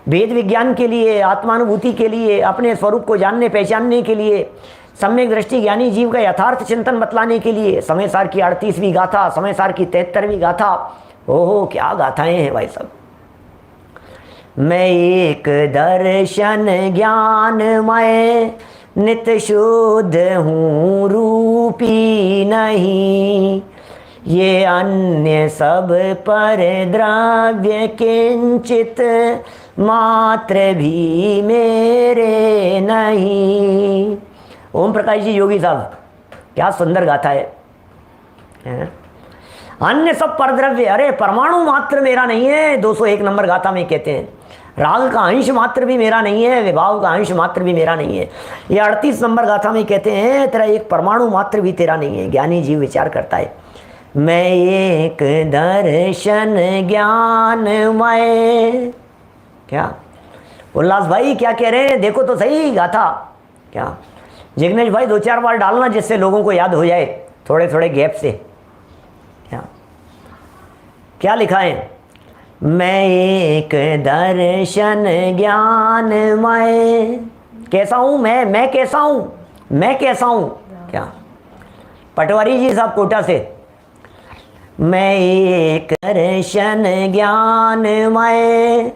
वेद विज्ञान के लिए, आत्मानुभूति के लिए, अपने स्वरूप को जानने पहचानने के लिए, सम्यक दृष्टि ज्ञानी जीव का यथार्थ चिंतन बतलाने के लिए समय सार की 38वीं गाथा, समय सार की 73वीं गाथा। ओहो क्या गाथाएं हैं भाई साहब। मैं एक दर्शन ज्ञानमय नित शुद्ध हूँ रूपी नहीं, ये अन्य सब पर द्रव्य किंचित मात्र भी मेरे नहीं। ओम प्रकाश जी योगी साहब क्या सुंदर गाथा है। अन्य सब परद्रव्य, अरे परमाणु मात्र मेरा नहीं है। 201 नंबर गाथा में कहते हैं राग का अंश मात्र भी मेरा नहीं है, विभाव का अंश मात्र भी मेरा नहीं है। ये 38 नंबर गाथा में कहते हैं तेरा एक परमाणु मात्र भी तेरा नहीं है। ज्ञानी जीव विचार करता है, मैं एक दर्शन ज्ञानमय। क्या उल्लास भाई क्या कह रहे हैं, देखो तो सही गाथा। क्या जिग्नेश भाई 2-4 बार डालना जिससे लोगों को याद हो जाए थोड़े थोड़े गैप से। क्या लिखा है, मैं एक दर्शन ज्ञानमय। कैसा हूं मैं कैसा हूं, मैं कैसा हूं। क्या पटवारी जी साहब कोटा से, मैं एक दर्शन ज्ञानमय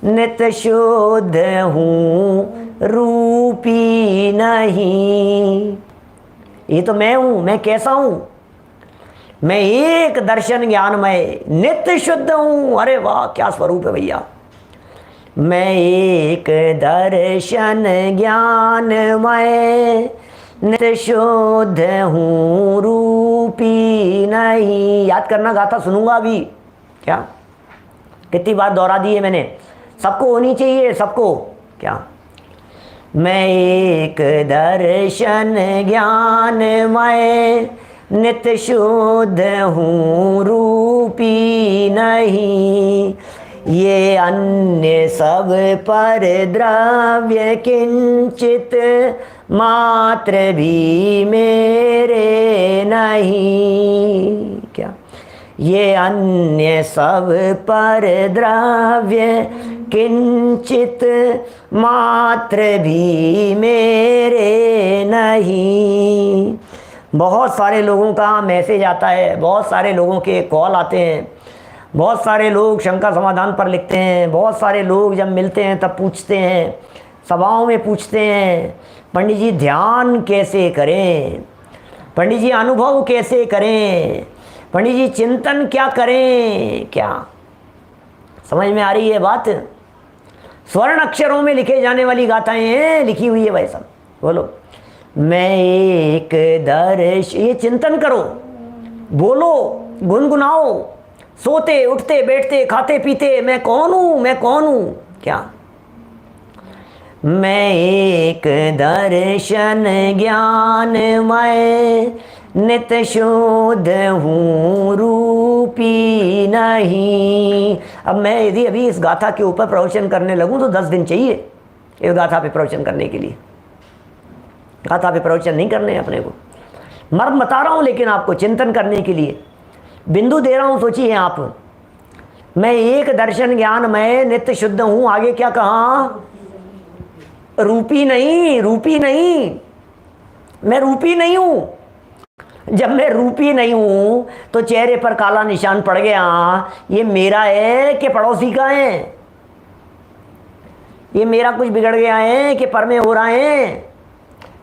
नित शुद्ध हूँ रूपी नहीं। ये तो मैं हूँ, मैं कैसा हूँ, मैं एक दर्शन ज्ञानमय नित्य शुद्ध हूँ। अरे वाह क्या स्वरूप है भैया। मैं एक दर्शन ज्ञानमय नित्य शुद्ध हूँ रूपी नहीं। याद करना गाथा सुनूंगा अभी। क्या कितनी बार दोहरा दी है मैंने, सबको होनी चाहिए सबको। क्या मैं एक दर्शन ज्ञानमय नित्य शुद्ध हूँ रूपी नहीं, ये अन्य सब पर द्रव्य किंचित मात्र भी मेरे नहीं। क्या ये अन्य सब पर द्रव्य किंचित मात्र भी मेरे नहीं। बहुत सारे लोगों का मैसेज आता है, बहुत सारे लोगों के कॉल आते हैं, बहुत सारे लोग शंका समाधान पर लिखते हैं, बहुत सारे लोग जब मिलते हैं तब पूछते हैं, सभाओं में पूछते हैं पंडित जी ध्यान कैसे करें, पंडित जी अनुभव कैसे करें, पंडित जी चिंतन क्या करें। क्या समझ में आ रही है बात। स्वर्ण अक्षरों में लिखे जाने वाली गाथाएं हैं, लिखी हुई है भाई साहब। बोलो मैं एक दर्श, ये चिंतन करो, बोलो गुनगुनाओ, सोते उठते बैठते खाते पीते मैं कौन हूँ, मैं कौन हूँ। क्या मैं एक दर्शन ज्ञानमय नित्य शुद्ध हूँ रूपी नहीं। अब मैं यदि अभी इस गाथा के ऊपर प्रवचन करने लगूँ तो 10 दिन चाहिए इस गाथा पे प्रवचन करने के लिए। गाथा पे प्रवचन नहीं करने हैं अपने को, मर्म बता रहा हूँ लेकिन आपको चिंतन करने के लिए बिंदु दे रहा हूँ। सोचिए आप, मैं एक दर्शन ज्ञान मैं नित्य शुद्ध हूँ, आगे क्या कहा, रूपी नहीं, रूपी नहीं, मैं रूपी नहीं हूँ। जब मैं रूपी नहीं हूँ तो चेहरे पर काला निशान पड़ गया, ये मेरा है कि पड़ोसी का है, ये मेरा कुछ बिगड़ गया है कि पर में हो रहा है।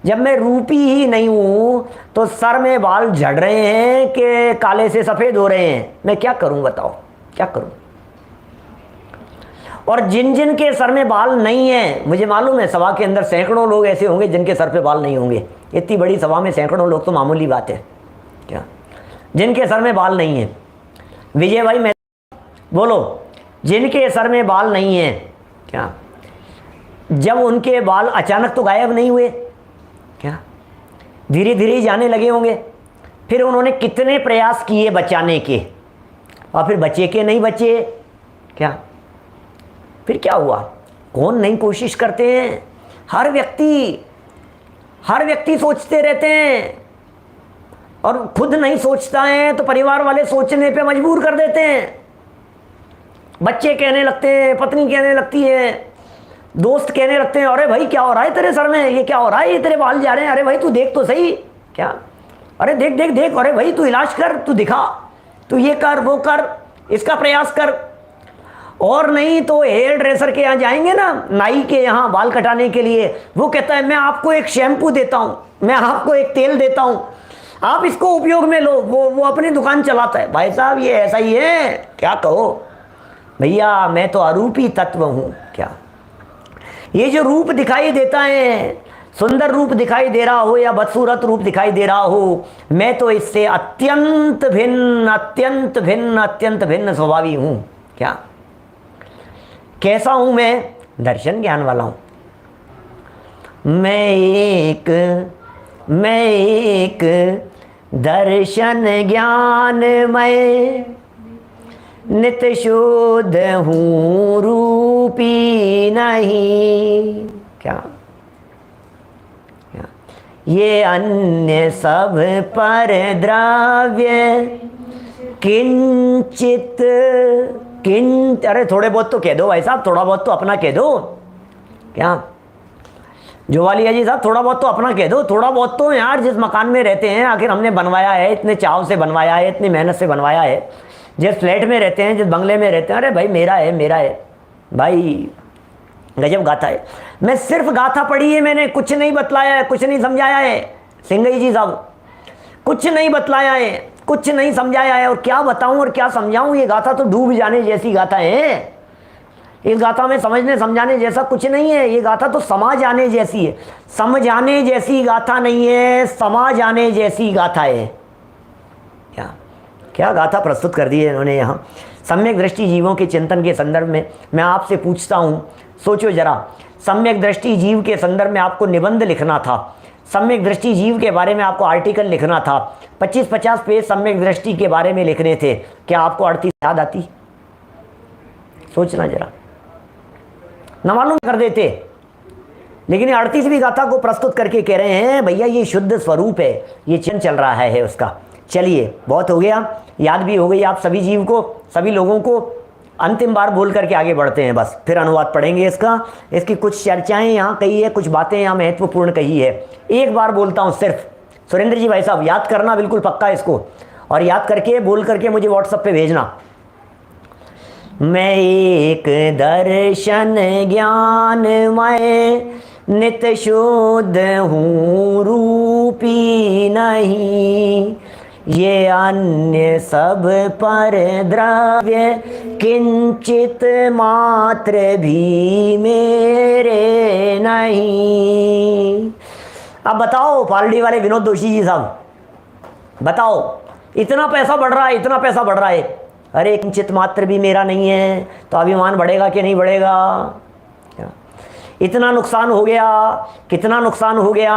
जब मैं रूपी ही नहीं हूँ तो सर में बाल झड़ रहे हैं कि काले से सफ़ेद हो रहे हैं, मैं क्या करूँ बताओ, क्या करूँ। और जिन जिन के सर में बाल नहीं है, मुझे मालूम है सभा के अंदर सैकड़ों लोग ऐसे होंगे जिनके सर पे बाल नहीं होंगे। इतनी बड़ी सभा में सैकड़ों लोग तो मामूली बात है। क्या जिनके सर में बाल नहीं है, विजय भाई मैं बोलो, जिनके सर में बाल नहीं है, क्या जब उनके बाल अचानक तो गायब नहीं हुए, क्या धीरे धीरे जाने लगे होंगे। फिर उन्होंने कितने प्रयास किए बचाने के, और फिर बचे के नहीं बचे। क्या फिर क्या हुआ, कौन नहीं कोशिश करते हैं। हर व्यक्ति सोचते रहते हैं, और खुद नहीं सोचता है तो परिवार वाले सोचने पे मजबूर कर देते हैं। बच्चे कहने लगते हैं, पत्नी कहने लगती है, दोस्त कहने लगते हैं, अरे भाई क्या हो रहा है तेरे सर में, ये क्या हो रहा है, ये तेरे बाल जा रहे हैं, अरे भाई तू देख तो सही, क्या, अरे देख देख देख, अरे भाई तू इलाज कर, तू दिखा, तू ये कर वो कर, इसका प्रयास कर। और नहीं तो हेयर ड्रेसर के यहाँ जाएंगे ना, नाई के यहाँ बाल कटाने के लिए, वो कहता है मैं आपको एक शैम्पू देता हूँ, मैं आपको एक तेल देता हूँ, आप इसको उपयोग में लो। वो अपनी दुकान चलाता है। भाई साहब ये ऐसा ही है, क्या कहो भैया, मैं तो अरूपी तत्व हूँ। क्या ये जो रूप दिखाई देता है, सुंदर रूप दिखाई दे रहा हो या बदसूरत रूप दिखाई दे रहा हो, मैं तो इससे अत्यंत भिन्न अत्यंत भिन्न अत्यंत भिन्न स्वभावी हूँ। क्या कैसा हूँ मैं? दर्शन ज्ञान वाला हूँ। मैं एक दर्शन ज्ञानमय नित्य शुद्ध हूँ, रूपी नहीं। क्या ये अन्य सब पर द्रव्य किंचित अरे थोड़े बहुत तो कह दो भाई साहब, थोड़ा बहुत तो अपना कह दो। क्या जोवालिया जी साहब, थोड़ा बहुत तो अपना कह दो, थोड़ा बहुत तो यार, जिस मकान में रहते हैं आखिर हमने बनवाया है, इतने चाव से बनवाया है, इतनी मेहनत से बनवाया है, जिस फ्लैट में रहते हैं, जिस बंगले में रहते हैं, अरे भाई मेरा है मेरा है। भाई गजब गाथा है। मैं सिर्फ गाथा पढ़ी है मैंने, कुछ नहीं बतलाया है, कुछ नहीं समझाया है। सिंगई जी साहब कुछ नहीं बतलाया है, कुछ नहीं समझाया है, और क्या बताऊं और क्या समझाऊं। ये गाथा तो डूब जाने जैसी गाथा है। इस गाथा में समझने समझाने जैसा कुछ नहीं है। ये गाथा तो समा जाने जैसी है। समझाने जैसी गाथा नहीं है, समा जाने जैसी गाथा है। क्या क्या गाथा प्रस्तुत कर दी है इन्होंने यहाँ। सम्यक दृष्टि जीवों के चिंतन के संदर्भ में मैं आपसे पूछता हूँ, सोचो जरा, सम्यक दृष्टि जीव के संदर्भ में आपको निबंध लिखना था, सम्यक दृष्टि जीव के बारे में आपको आर्टिकल लिखना था, 25-50 पेज सम्यक दृष्टि के बारे में लिखने थे। क्या आपको 38 याद आती? सोचना जरा, न मालूम कर देते। लेकिन 38वीं गाथा को प्रस्तुत करके कह रहे हैं भैया ये शुद्ध स्वरूप है, ये चिन्ह चल रहा है उसका। चलिए बहुत हो गया, याद भी हो गई आप सभी जीव को, सभी लोगों को। अंतिम बार बोल करके आगे बढ़ते हैं, बस फिर अनुवाद पढ़ेंगे इसका। इसकी कुछ चर्चाएं यहाँ कही है, कुछ बातें यहाँ महत्वपूर्ण कही है। एक बार बोलता हूँ सिर्फ, सुरेंद्र जी भाई साहब याद करना बिल्कुल पक्का इसको, और याद करके बोल करके मुझे व्हाट्सएप पे भेजना। मैं एक दर्शन ज्ञानमय नित्य शुद्ध हूँ, रूपी नहीं। ये अन्य सब पर द्रव्य किंचित मात्र भी मेरे नहीं। अब बताओ पालड़ी वाले विनोद दोषी जी साहब, बताओ, इतना पैसा बढ़ रहा है, इतना पैसा बढ़ रहा है, अरे किंचित मात्र भी मेरा नहीं है, तो अभिमान बढ़ेगा कि नहीं बढ़ेगा? क्या इतना नुकसान हो गया, कितना नुकसान हो गया?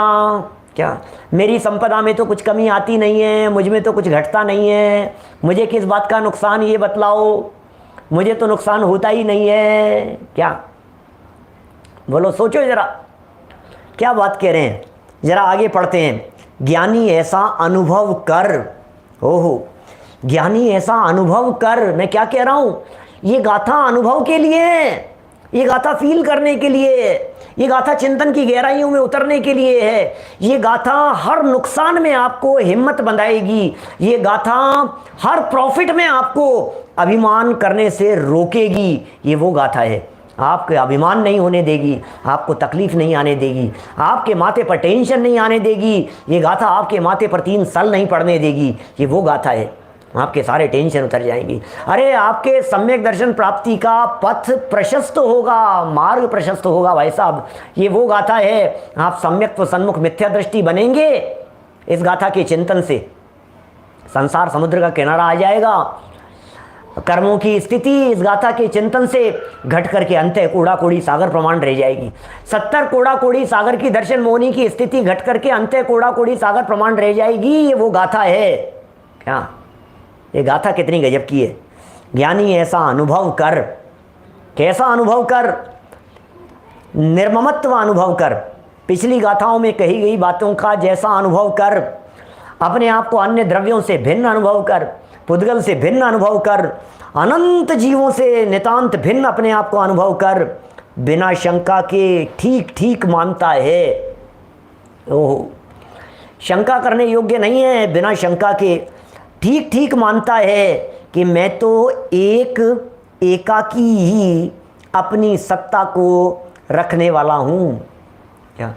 क्या मेरी संपदा में तो कुछ कमी आती नहीं है, मुझ में तो कुछ घटता नहीं है, मुझे किस बात का नुकसान ये बतलाओ, मुझे तो नुकसान होता ही नहीं है। क्या बोलो, सोचो जरा क्या बात कह रहे हैं। जरा आगे पढ़ते हैं। ज्ञानी ऐसा अनुभव कर, ओहो, ज्ञानी ऐसा अनुभव कर। मैं क्या कह रहा हूं, ये गाथा अनुभव के लिए है, ये गाथा फील करने के लिए है, ये गाथा चिंतन की गहराइयों में उतरने के लिए है। ये गाथा हर नुकसान में आपको हिम्मत बंधाएगी, ये गाथा हर प्रॉफिट में आपको अभिमान करने से रोकेगी। ये वो गाथा है, आपके अभिमान नहीं होने देगी, आपको तकलीफ नहीं आने देगी, आपके माथे पर टेंशन नहीं आने देगी। ये गाथा आपके माथे पर 3 साल नहीं पड़ने देगी। ये वो गाथा है, आपके सारे टेंशन उतर जाएंगी। अरे आपके सम्यक दर्शन प्राप्ति का पथ प्रशस्त होगा, मार्ग प्रशस्त होगा भाई साहब। ये वो गाथा है, आप सम्यक सन्मुख मिथ्या दृष्टि बनेंगे इस गाथा के चिंतन से। संसार समुद्र का किनारा आ जाएगा, कर्मों की स्थिति इस गाथा के चिंतन से घट करके अंत कूड़ा कोड़ी सागर प्रमाण रह जाएगी। 70 कूड़ा कोड़ी सागर की दर्शन मोहनी की स्थिति घट करके अंत कूड़ा कोड़ी सागर प्रमाण रह जाएगी। ये वो गाथा है। क्या ये गाथा कितनी गजब की है। ज्ञानी ऐसा अनुभव कर, कैसा अनुभव कर? निर्ममत्व अनुभव कर। पिछली गाथाओं में कही गई बातों का जैसा अनुभव कर, अपने आप को अन्य द्रव्यों से भिन्न अनुभव कर, पुद्गल से भिन्न अनुभव कर, अनंत जीवों से नितांत भिन्न अपने आप को अनुभव कर, बिना शंका के ठीक ठीक मानता है। ओह, शंका करने योग्य नहीं है, बिना शंका के ठीक ठीक मानता है कि मैं तो एक एकाकी ही अपनी सत्ता को रखने वाला हूँ। क्या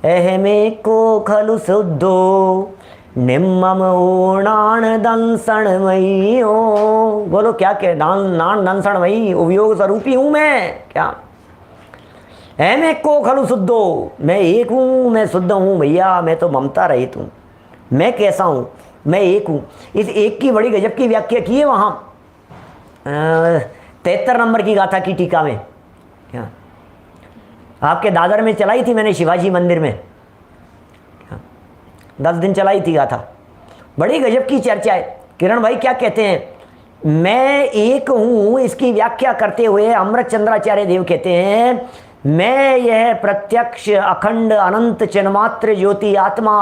अहमे को खलु शुद्धो निम्मम ओणान दंसणमयी। ओ बोलो क्या कह, नान दंसणमयी उपयोग स्वरूपी हूँ मैं। क्या अहमे को खलु शुद्धो, मैं एक हूँ, मैं शुद्ध हूँ भैया, मैं तो ममता रहित हूँ। मैं कैसा हूँ, मैं एक हूँ। इस एक की बड़ी गजब की व्याख्या की है वहाँ 73 नंबर की गाथा की टीका में। क्या आपके दादर में चलाई थी मैंने, शिवाजी मंदिर में 10 दिन चलाई थी गाथा। बड़ी गजब की चर्चा है। किरण भाई क्या कहते हैं, मैं एक हूँ, इसकी व्याख्या करते हुए अमृत चंद्राचार्य देव कहते हैं, मैं यह प्रत्यक्ष अखंड अनंत चिन्मात्र ज्योति आत्मा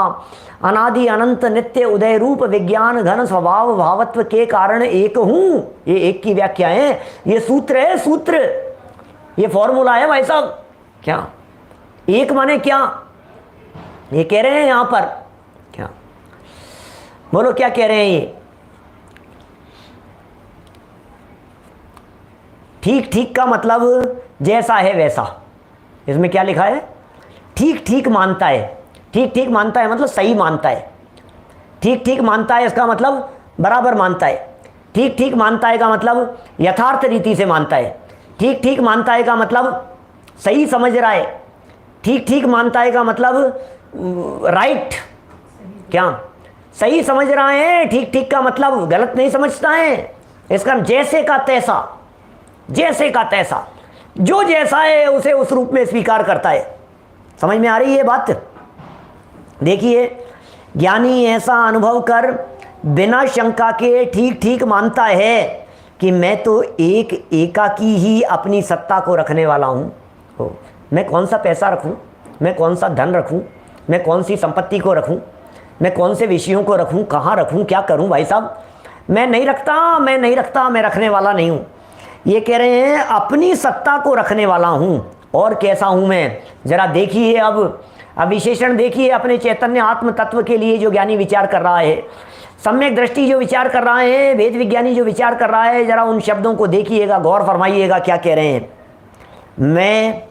अनादि अनंत नित्य उदय रूप विज्ञान घन स्वभाव भावत्व के कारण एक हूं। ये एक की व्याख्या है, ये सूत्र है, सूत्र, ये फॉर्मूला है भाई साहब। क्या एक माने क्या, ये कह रहे हैं यहां पर। क्या बोलो क्या कह रहे हैं ये, ठीक ठीक का मतलब जैसा है वैसा। इसमें क्या लिखा है, ठीक ठीक मानता है। ठीक ठीक मानता है मतलब सही मानता है। ठीक ठीक मानता है इसका मतलब बराबर मानता है। ठीक ठीक मानता है का मतलब यथार्थ रीति से मानता है। ठीक ठीक मानता है का मतलब सही समझ रहा है। ठीक ठीक मानता है का मतलब राइट, क्या सही समझ रहा है। ठीक ठीक का मतलब गलत नहीं समझता है। इसका जैसे का तैसा, जैसे का तैसा, जो जैसा है उसे उस रूप में स्वीकार करता है। समझ में आ रही है बात। देखिए, ज्ञानी ऐसा अनुभव कर बिना शंका के ठीक ठीक मानता है कि मैं तो एक एकाकी ही अपनी सत्ता को रखने वाला हूँ। मैं कौन सा पैसा रखूँ, मैं कौन सा धन रखूँ, मैं कौन सी संपत्ति को रखूँ, मैं कौन से विषयों को रखूँ, कहाँ रखूँ, क्या करूँ भाई साहब। मैं नहीं रखता, मैं नहीं रखता, मैं रखने वाला नहीं हूँ। ये कह रहे हैं अपनी सत्ता को रखने वाला हूँ। और कैसा हूँ मैं, जरा देखिए। अब विशेषण देखिए अपने चैतन्य आत्म तत्व के लिए जो ज्ञानी विचार कर रहा है, सम्यक दृष्टि जो विचार कर रहा है, वेद विज्ञानी जो विचार कर रहा है, जरा उन शब्दों को देखिएगा, गौर फरमाइएगा क्या कह रहे हैं। मैं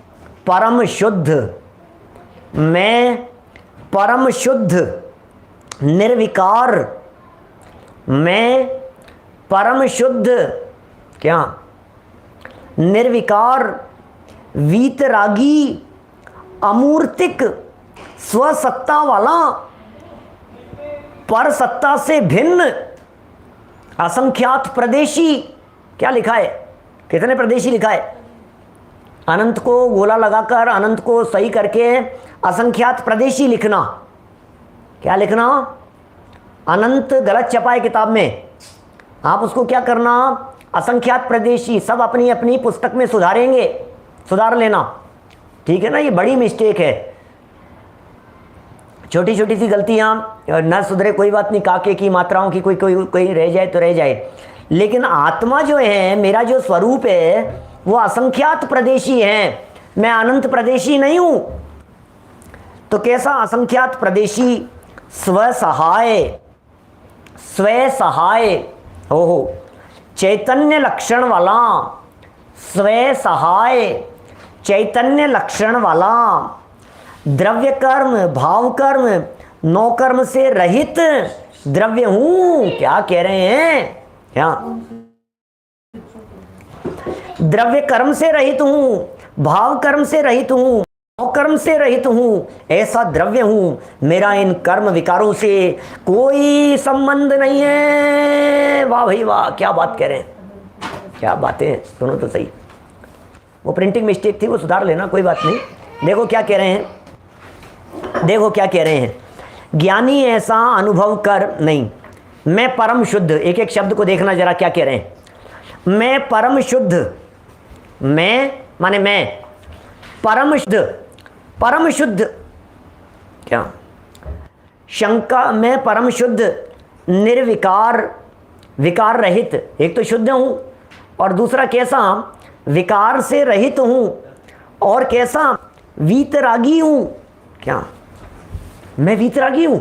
परम शुद्ध, मैं परम शुद्ध निर्विकार, मैं परम शुद्ध क्या निर्विकार वीतरागी अमूर्तिक स्वसत्ता वाला, पर सत्ता से भिन्न असंख्यात प्रदेशी। क्या लिखा है, कितने प्रदेशी लिखा है। अनंत को गोला लगाकर, अनंत को सही करके असंख्यात प्रदेशी लिखना। क्या लिखना, अनंत गलत छपा है किताब में, आप उसको क्या करना, असंख्यात प्रदेशी। सब अपनी अपनी पुस्तक में सुधारेंगे, सुधार लेना, ठीक है ना। ये बड़ी मिस्टेक है, छोटी छोटी सी गलतियां न सुधरे कोई बात नहीं, काके की मात्राओं की कोई कोई कोई रह जाए तो रह जाए, लेकिन आत्मा जो है, मेरा जो स्वरूप है वो असंख्यात प्रदेशी है, मैं अनंत प्रदेशी नहीं हूं। तो कैसा असंख्यात प्रदेशी, स्वसहाय, स्वसहाय, ओहो चैतन्य लक्षण वाला, स्वय सहाय चैतन्य लक्षण वाला, द्रव्य कर्म भाव कर्म नौ कर्म से रहित द्रव्य हूं। क्या कह रहे हैं, क्या द्रव्य कर्म से रहित हूं, भाव कर्म से रहित हूं, नौ कर्म से रहित हूं, ऐसा द्रव्य हूं। मेरा इन कर्म विकारों से कोई संबंध नहीं है। वाह भाई वाह, क्या बात कह रहे हैं, क्या बातें, सुनो तो सही। वो प्रिंटिंग मिस्टेक थी, वो सुधार लेना, कोई बात नहीं। देखो क्या कह रहे हैं, देखो क्या कह रहे हैं। ज्ञानी ऐसा अनुभव कर, नहीं मैं परम शुद्ध, एक एक शब्द को देखना जरा क्या कह रहे हैं। मैं परम शुद्ध, मैं माने मैं, परम शुद्ध, परम शुद्ध क्या शंका, मैं परम शुद्ध निर्विकार विकार रहित, एक तो शुद्ध हूं और दूसरा कैसा, विकार से रहित हूं और कैसा, वीतरागी हूं। क्या मैं वीतरागी हूं?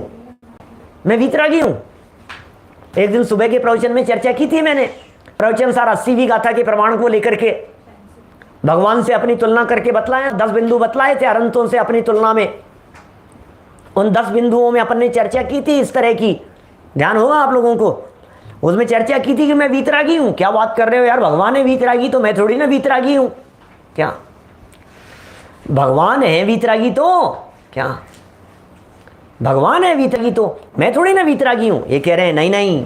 मैं वीतरागी हूं। एक दिन सुबह के प्रवचन में चर्चा की थी मैंने, प्रवचन सार 80वीं गाथा के प्रमाण को लेकर के भगवान से अपनी तुलना करके बतलाया, 10 बिंदु बतलाए थे अनंतों से अपनी तुलना में। उन 10 बिंदुओं में अपन ने चर्चा की थी इस तरह की, ध्यान होगा आप लोगों को। उसमें चर्चा की थी कि मैं वीतरागी हूं। क्या बात कर रहे हो यार, भगवान है वीतरागी तो मैं थोड़ी ना वीतरागी हूं। क्या भगवान है वीतरागी तो क्या भगवान है वीतरागी तो मैं थोड़ी ना वीतरागी हूं। ये कह रहे हैं नहीं नहीं,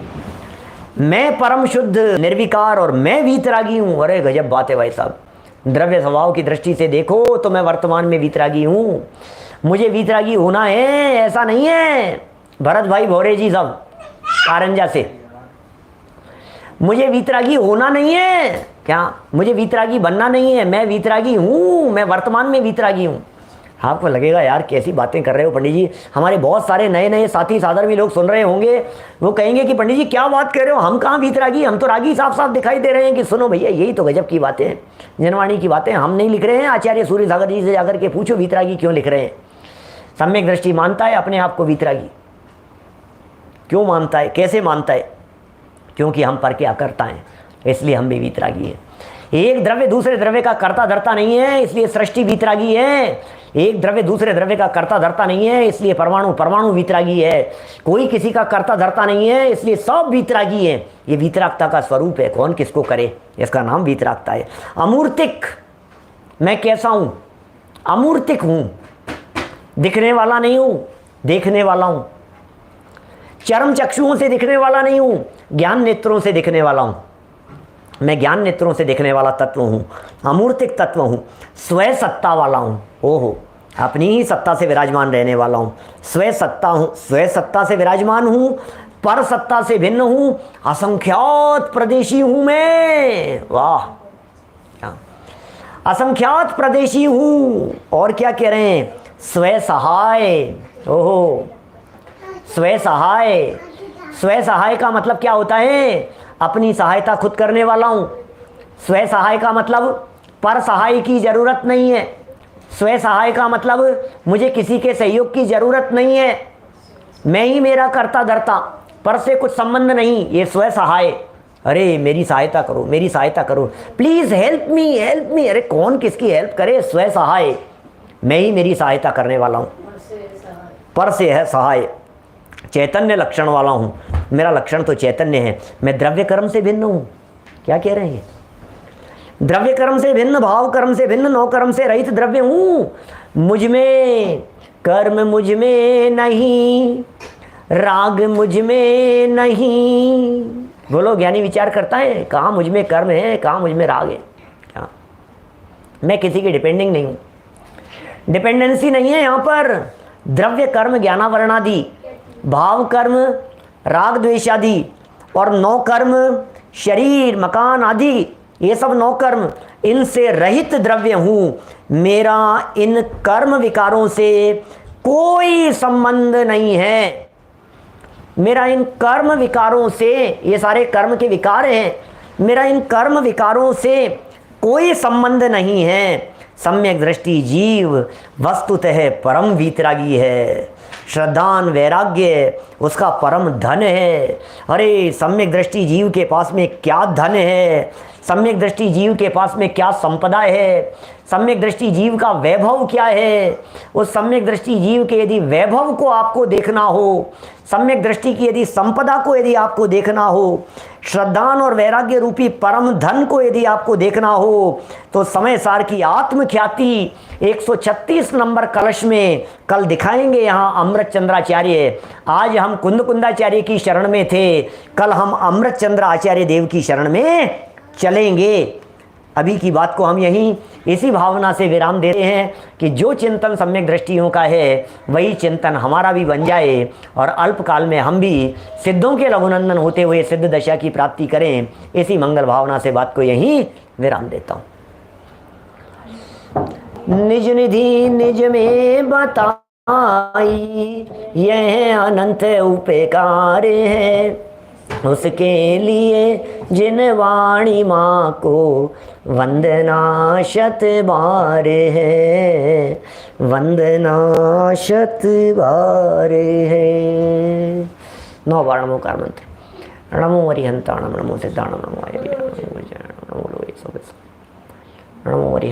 मैं परम शुद्ध निर्विकार और मैं वीतरागी हूं। अरे गजब बात है भाई साहब। द्रव्य स्वभाव की दृष्टि से देखो तो मैं वर्तमान में वीतरागी हूं, मुझे वीतरागी होना है ऐसा नहीं है। भरत भाई भोरे जी सब कारंजा से, मुझे वीतरागी होना नहीं है। क्या मुझे वीतरागी बनना नहीं है, मैं वीतरागी हूं, मैं वर्तमान में वीतरागी हूं। आपको लगेगा यार कैसी बातें कर रहे हो पंडित जी। हमारे बहुत सारे नए नए साथी साधर्मी लोग सुन रहे होंगे, वो कहेंगे कि पंडित जी क्या बात कर रहे हो, हम कहाँ वीतरागी, हम तो रागी साफ साफ दिखाई दे रहे हैं। कि सुनो भैया यही तो गजब की बातें हैं, जनवाणी की बातें हम नहीं लिख रहे हैं। आचार्य सूर्य सागर जी से जाकर के पूछो वीतरागी क्यों लिख रहे हैं। सम्यक दृष्टि मानता है अपने आप को वीतरागी, क्यों मानता है, कैसे मानता है? क्योंकि हम पर के अकर्ता हैं, इसलिए हम भी वीतरागी हैं। एक द्रव्य दूसरे द्रव्य का कर्ता धर्ता नहीं है, इसलिए सृष्टि वीतरागी है। एक द्रव्य दूसरे द्रव्य का कर्ता धर्ता नहीं है, इसलिए परमाणु परमाणु वीतरागी है। कोई किसी का कर्ता धर्ता नहीं है, इसलिए सब वीतरागी है। ये वीतरागता का स्वरूप है, कौन किसको करे, इसका नाम वीतरागता है। अमूर्तिक, मैं कैसा हूं? अमूर्तिक हूं, दिखने वाला नहीं हूं, देखने वाला हूं। चर्म चक्षुओं से दिखने वाला नहीं हूं, ज्ञान नेत्रों से दिखने वाला हूं। मैं ज्ञान नेत्रों से दिखने वाला तत्व हूं, अमूर्तिक तत्व हूं, स्वयं सत्ता वाला हूं। ओहो, अपनी ही सत्ता से विराजमान रहने वाला हूं, स्वयं सत्ता हूं, स्वयं सत्ता से विराजमान हूं, पर सत्ता से भिन्न हूं, असंख्यात प्रदेशी हूं मैं। वाह, असंख्यात प्रदेशी हूं। और क्या कह रहे हैं? स्वयं सहाय। ओहो, स्वयं सहाय। स्वयं सहाय का मतलब क्या होता है? अपनी सहायता खुद करने वाला हूं। स्वयं सहाय का मतलब पर सहाय की जरूरत नहीं है। स्वयं सहाय का मतलब मुझे किसी के सहयोग की जरूरत नहीं है, मैं ही मेरा करता धरता, पर से कुछ संबंध नहीं। ये स्वयं सहाय। अरे मेरी सहायता करो, मेरी सहायता करो, please help me, help me. अरे कौन किसकी हेल्प करे? स्वयं सहाय, मैं ही मेरी सहायता करने वाला हूं। पर से है सहाय, चैतन्य लक्षण वाला हूं, मेरा लक्षण तो चैतन्य है। मैं द्रव्य कर्म से भिन्न हूं। क्या कह रहे हैं? द्रव्य कर्म से भिन्न, भाव कर्म से भिन्न, नौ कर्म से रहित द्रव्य हूं। मुझ में कर्म मुझ में नहीं, राग मुझ में नहीं। बोलो, ज्ञानी विचार करता है कहाँ मुझ में कर्म है, कहाँ मुझ में राग है। क्या मैं किसी की डिपेंडिंग नहीं हूं, डिपेंडेंसी नहीं है यहां पर। द्रव्य कर्म ज्ञानावरणादि, भाव कर्म राग द्वेषादि और नौ कर्म शरीर मकान आदि, ये सब नौ कर्म, इनसे रहित द्रव्य हूं। मेरा इन कर्म विकारों से कोई संबंध नहीं है। मेरा इन कर्म विकारों से, ये सारे कर्म के विकार हैं, मेरा इन कर्म विकारों से कोई संबंध नहीं है। सम्यक दृष्टि जीव वस्तुतः परम वीतरागी है। श्रद्धान वैराग्य उसका परम धन है। अरे सम्यक दृष्टि जीव के पास में क्या धन है, सम्यक दृष्टि जीव के पास में क्या संपदा है, सम्यक दृष्टि जीव का वैभव क्या है। उस सम्यक दृष्टि जीव के यदि वैभव को आपको देखना हो, सम्यक दृष्टि की यदि संपदा को यदि आपको देखना हो, श्रद्धान और वैराग्य रूपी परम धन को यदि आपको देखना हो, तो समय सार की आत्मख्याति 136 नंबर कलश में कल दिखाएंगे यहाँ अमृत चंद्राचार्य। आज हम कुंद कुंदाचार्य की शरण में थे, कल हम अमृत चंद्र आचार्य देव की शरण में चलेंगे। अभी की बात को हम यहीं इसी भावना से विराम देते हैं कि जो चिंतन सम्यक दृष्टियों का है वही चिंतन हमारा भी बन जाए और अल्पकाल में हम भी सिद्धों के लघुनंदन होते हुए सिद्ध दशा की प्राप्ति करें। इसी मंगल भावना से बात को यहीं विराम देता हूँ। निज निधि निज में बताई, यह अनंत उपकार है। उसके लिए जिन वाणी माँ को वंदना शत बार है, वंदना शत बार है। 9 बार नमोकार मंत्र। नमो अरिहंताणम, नमो सिद्धाणम, नमो आयर्य, नमो वज्राणम, नमो लोहे सोबस, नमो अरिहंताणम।